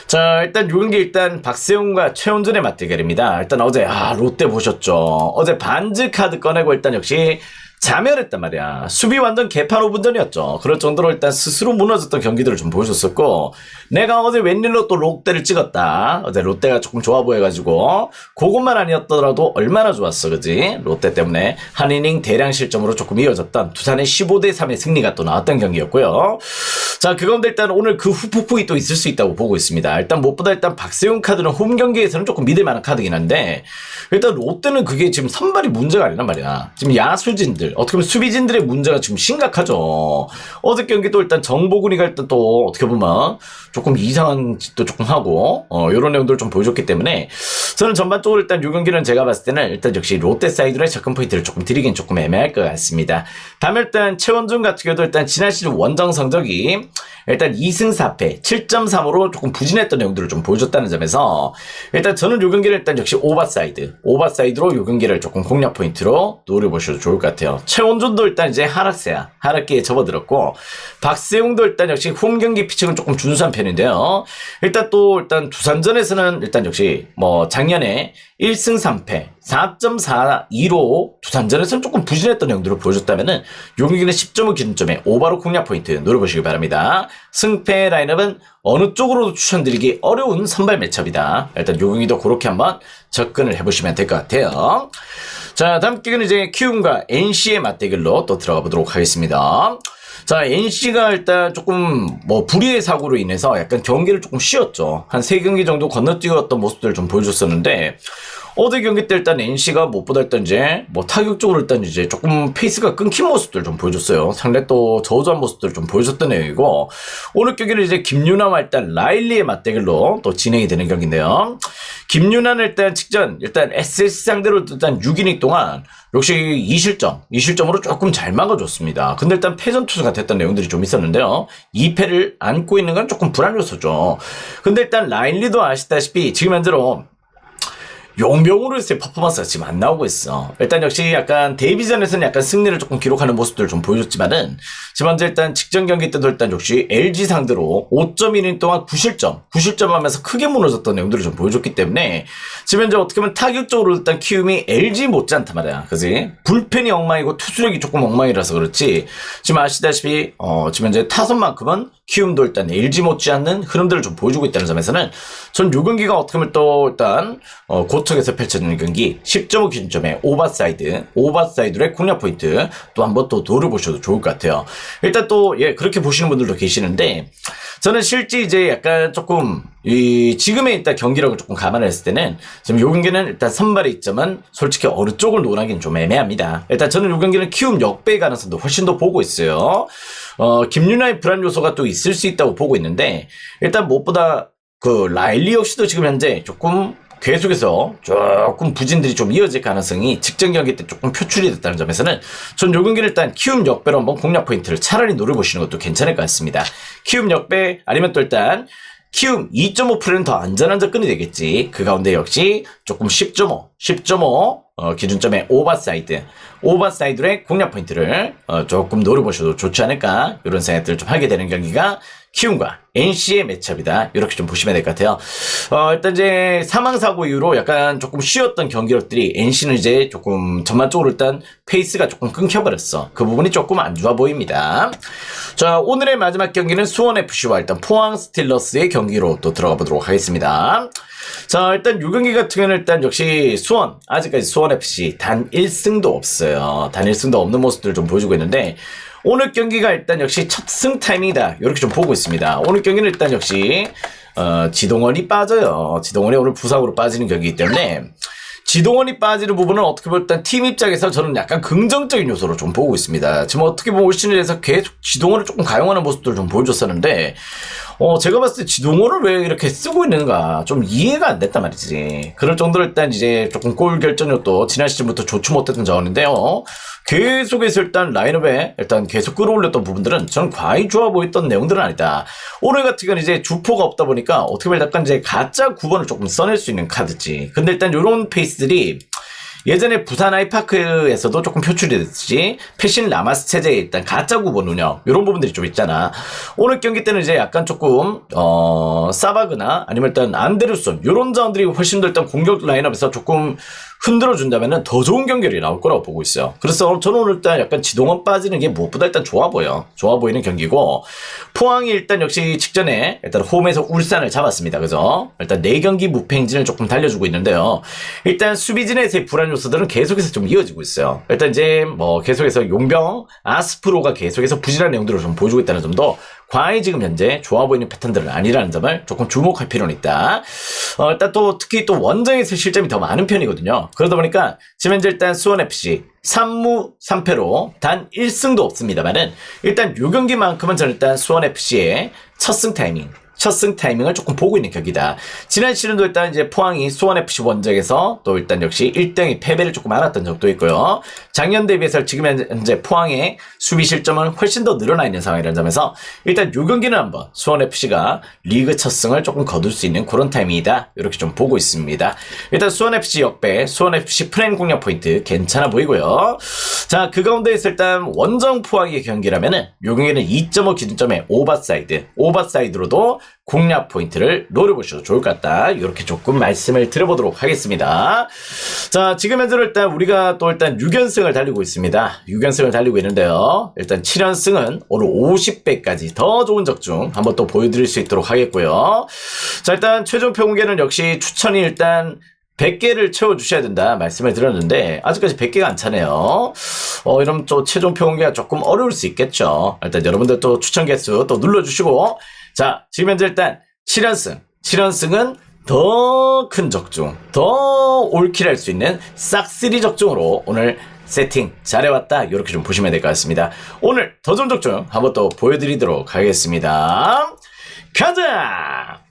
자, 일단 요 경기 일단 박세웅과 최원준의 맞대결입니다. 일단 어제 롯데 보셨죠? 어제 반즈 카드 꺼내고 일단 역시 자멸했단 말이야. 수비 완전 개판 5분전이었죠. 그럴 정도로 일단 스스로 무너졌던 경기들을 좀 보여줬었고, 내가 어제 웬일로 또 롯데를 찍었다. 어제 롯데가 조금 좋아 보여가지고 그것만 아니었더라도 얼마나 좋았어, 그지? 롯데 때문에 한 이닝 대량 실점으로 조금 이어졌던 두산의 15대3의 승리가 또 나왔던 경기였고요. 자, 그 가운데 일단 오늘 그 후폭풍이 또 있을 수 있다고 보고 있습니다. 일단 무엇보다 일단 박세웅 카드는 홈 경기에서는 조금 믿을 만한 카드긴 한데, 일단 롯데는 그게 지금 선발이 문제가 아니란 말이야. 지금 야수진들, 어떻게 보면 수비진들의 문제가 지금 심각하죠. 어제 경기도 일단 정보근이가 일단 또 어떻게 보면 조금 이상한 짓도 조금 하고, 이런 내용들을 좀 보여줬기 때문에 저는 전반적으로 일단 이 경기는 제가 봤을 때는 일단 역시 롯데 사이드의 접근 포인트를 조금 드리긴 조금 애매할 것 같습니다. 다음에 일단 최원준 같은 경우도 일단 지난 시즌 원정 성적이 일단 2승 4패 7.3으로 조금 부진했던 내용들을 좀 보여줬다는 점에서 일단 저는 이 경기를 일단 역시 오버사이드로 이 경기를 조금 공략 포인트로 노려보셔도 좋을 것 같아요. 최원준도 일단 이제 하락기에 접어들었고, 박세웅도 일단 역시 홈 경기 피칭은 조금 준수한 편인데요. 일단 두산전에서는 일단 역시 뭐 작년에 1승 3패 4.42로 두산전에서는 조금 부진했던 내용들을 보여줬다면은 요 경기는 10.5 기준점에 오버로 공략 포인트 노려보시기 바랍니다. 승패 라인업은 어느 쪽으로도 추천드리기 어려운 선발 매첩이다. 일단 요 경기도 그렇게 한번 접근을 해보시면 될 것 같아요. 자, 다음 경기는 이제 키움과 NC의 맞대결로 또 들어가 보도록 하겠습니다. 자, NC가 일단 조금 뭐 불의의 사고로 인해서 약간 경기를 조금 쉬었죠. 한 3경기 정도 건너뛰었던 모습들을 좀 보여줬었는데, 어제 경기 때 일단 NC가 무엇보다 일단 이제 뭐 타격적으로 일단 이제 조금 페이스가 끊긴 모습들을 좀 보여줬어요. 상당히 또 저조한 모습들을 좀 보여줬던 내용이고, 오늘 경기는 이제 김유나와 일단 라일리의 맞대결로 또 진행이 되는 경기인데요. 김유나는 일단 직전 SS 상대로 일단 6이닝 동안 역시 2실점으로 조금 잘 막아줬습니다. 근데 일단 패전 투수가 됐던 내용들이 좀 있었는데요. 2패를 안고 있는 건 조금 불안요소죠. 근데 일단 라일리도 아시다시피 지금 현재로 용병으로서의 퍼포먼스가 지금 안 나오고 있어. 일단 역시 약간 데뷔전에서는 약간 승리를 조금 기록하는 모습들을 좀 보여줬지만은 지금 현재 일단 직전 경기 때도 일단 역시 LG 상대로 5.1이닝 동안 9실점 하면서 크게 무너졌던 내용들을 좀 보여줬기 때문에 지금 현재 어떻게 보면 타격적으로 일단 키움이 LG 못지않단 말이야. 그지? 불펜이 엉망이고 투수력이 조금 엉망이라서 그렇지, 지금 아시다시피 지금 현재 타선만큼은 키움도 일단 LG 못지않는 흐름들을 좀 보여주고 있다는 점에서는 전 요 경기가 어떻게 보면 또 일단 고척에서 펼쳐지는 경기 10.5 기준점에 오버사이드의 공략 포인트 또 한번 또 노려보셔도 좋을 것 같아요. 일단 또 그렇게 보시는 분들도 계시는데 저는 실제 이제 약간 조금 지금의 일단 경기력을 조금 감안을 했을 때는 지금 요 경기는 일단 선발의 이점은 솔직히 어느 쪽을 논하기는 좀 애매합니다. 일단 저는 요 경기는 키움 역배 가능성도 훨씬 더 보고 있어요. 김윤아의 불안 요소가 또 있을 수 있다고 보고 있는데 일단 무엇보다 그 라일리 역시도 지금 현재 조금 계속해서 조금 부진들이 좀 이어질 가능성이 직전 경기 때 조금 표출이 됐다는 점에서는 전 요 경기는 일단 키움 역배로 한번 공략 포인트를 차라리 노려보시는 것도 괜찮을 것 같습니다. 키움 역배 아니면 또 일단 키움 2.5%는 더 안전한 접근이 되겠지. 그 가운데 역시 조금 10.5 기준점의 오버사이드의 공략 포인트를 조금 노려보셔도 좋지 않을까 이런 생각들을 좀 하게 되는 경기가 키움과 NC의 매치업이다. 이렇게 좀 보시면 될 것 같아요. 일단 이제 사망사고 이후로 약간 조금 쉬었던 경기력들이 NC는 이제 조금 전반적으로 일단 페이스가 조금 끊겨버렸어. 그 부분이 조금 안 좋아 보입니다. 자, 오늘의 마지막 경기는 수원FC와 일단 포항 스틸러스의 경기로 또 들어가 보도록 하겠습니다. 자, 일단 요 경기 같은 경우는 일단 역시 아직까지 수원FC 단 1승도 없어요. 단 1승도 없는 모습들을 좀 보여주고 있는데 오늘 경기가 일단 역시 첫 승 타이밍이다. 이렇게 좀 보고 있습니다. 오늘 경기는 일단 역시 지동원이 빠져요. 지동원이 오늘 부상으로 빠지는 경기이기 때문에 지동원이 빠지는 부분은 어떻게 보면 일단 팀 입장에서 저는 약간 긍정적인 요소로 좀 보고 있습니다. 지금 어떻게 보면 올 시즌에서 계속 지동원을 조금 가용하는 모습들을 좀 보여줬었는데 제가 봤을 때 지동원을 왜 이렇게 쓰고 있는가 좀 이해가 안 됐단 말이지. 그럴 정도로 일단 이제 조금 골 결정력도 지난 시즌부터 좋지 못했던 자원인데요. 계속해서 일단 라인업에 일단 계속 끌어올렸던 부분들은 저는 과히 좋아 보였던 내용들은 아니다. 오늘 같은 경우는 이제 주포가 없다 보니까 어떻게 보면 약간 이제 가짜 9번을 조금 써낼 수 있는 카드지. 근데 일단 이런 페이스들이 예전에 부산 아이파크에서도 조금 표출이 됐듯이 패신 라마스 체제의 일단 가짜 9번 운영 이런 부분들이 좀 있잖아. 오늘 경기 때는 이제 약간 조금 사바그나 아니면 일단 안데르손 이런 자원들이 훨씬 더 일단 공격 라인업에서 조금 흔들어준다면 더 좋은 경기력이 나올 거라고 보고 있어요. 그래서 저는 오늘 일단 약간 지동원 빠지는 게 무엇보다 일단 좋아 보이는 경기고 포항이 일단 역시 직전에 일단 홈에서 울산을 잡았습니다. 그죠? 일단 4경기 무패 행진을 조금 달려주고 있는데요. 일단 수비진에서의 불안 요소들은 계속해서 좀 이어지고 있어요. 일단 이제 계속해서 용병 아스프로가 계속해서 부진한 내용들을 좀 보여주고 있다는 점도 과히 지금 현재 좋아 보이는 패턴들은 아니라는 점을 조금 주목할 필요는 있다. 일단 또 특히 또 원정에서 실점이 더 많은 편이거든요. 그러다 보니까 지금 현재 일단 수원FC 3무 3패로 단 1승도 없습니다만은 일단 요 경기만큼은 저는 일단 수원FC의 첫 승 타이밍을 조금 보고 있는 경기다. 지난 시즌도 일단 이제 포항이 수원FC 원정에서 또 일단 역시 1등의 패배를 조금 알았던 적도 있고요. 작년 대비해서 지금 현재 포항의 수비 실점은 훨씬 더 늘어나 있는 상황이라는 점에서 일단 요 경기는 한번 수원FC가 리그 첫 승을 조금 거둘 수 있는 그런 타이밍이다. 이렇게 좀 보고 있습니다. 일단 수원FC 역배, 수원FC 프레임 공략 포인트 괜찮아 보이고요. 자, 그 가운데에서 일단 원정 포항의 경기라면은 요 경기는 2.5 기준점의 오버사이드로도 공략 포인트를 노려보셔도 좋을 것 같다. 이렇게 조금 말씀을 드려보도록 하겠습니다. 자, 지금 현재로 일단 우리가 또 일단 6연승을 달리고 있습니다. 6연승을 달리고 있는데요. 일단 7연승은 오늘 50배까지 더 좋은 적중 한번 또 보여드릴 수 있도록 하겠고요. 자, 일단 최종 평균은 역시 추천이 일단 100개를 채워주셔야 된다 말씀을 드렸는데 아직까지 100개가 안 차네요. 이러면 또 최종 평균가 조금 어려울 수 있겠죠. 일단 여러분들 또 추천 개수 또 눌러주시고 자, 지금 현재 일단 7연승은 더 큰 적중, 더 올킬할 수 있는 싹쓸이 적중으로 오늘 세팅 잘해왔다. 이렇게 좀 보시면 될 것 같습니다. 오늘 더 좋은 적중 한번 또 보여드리도록 하겠습니다. 가자!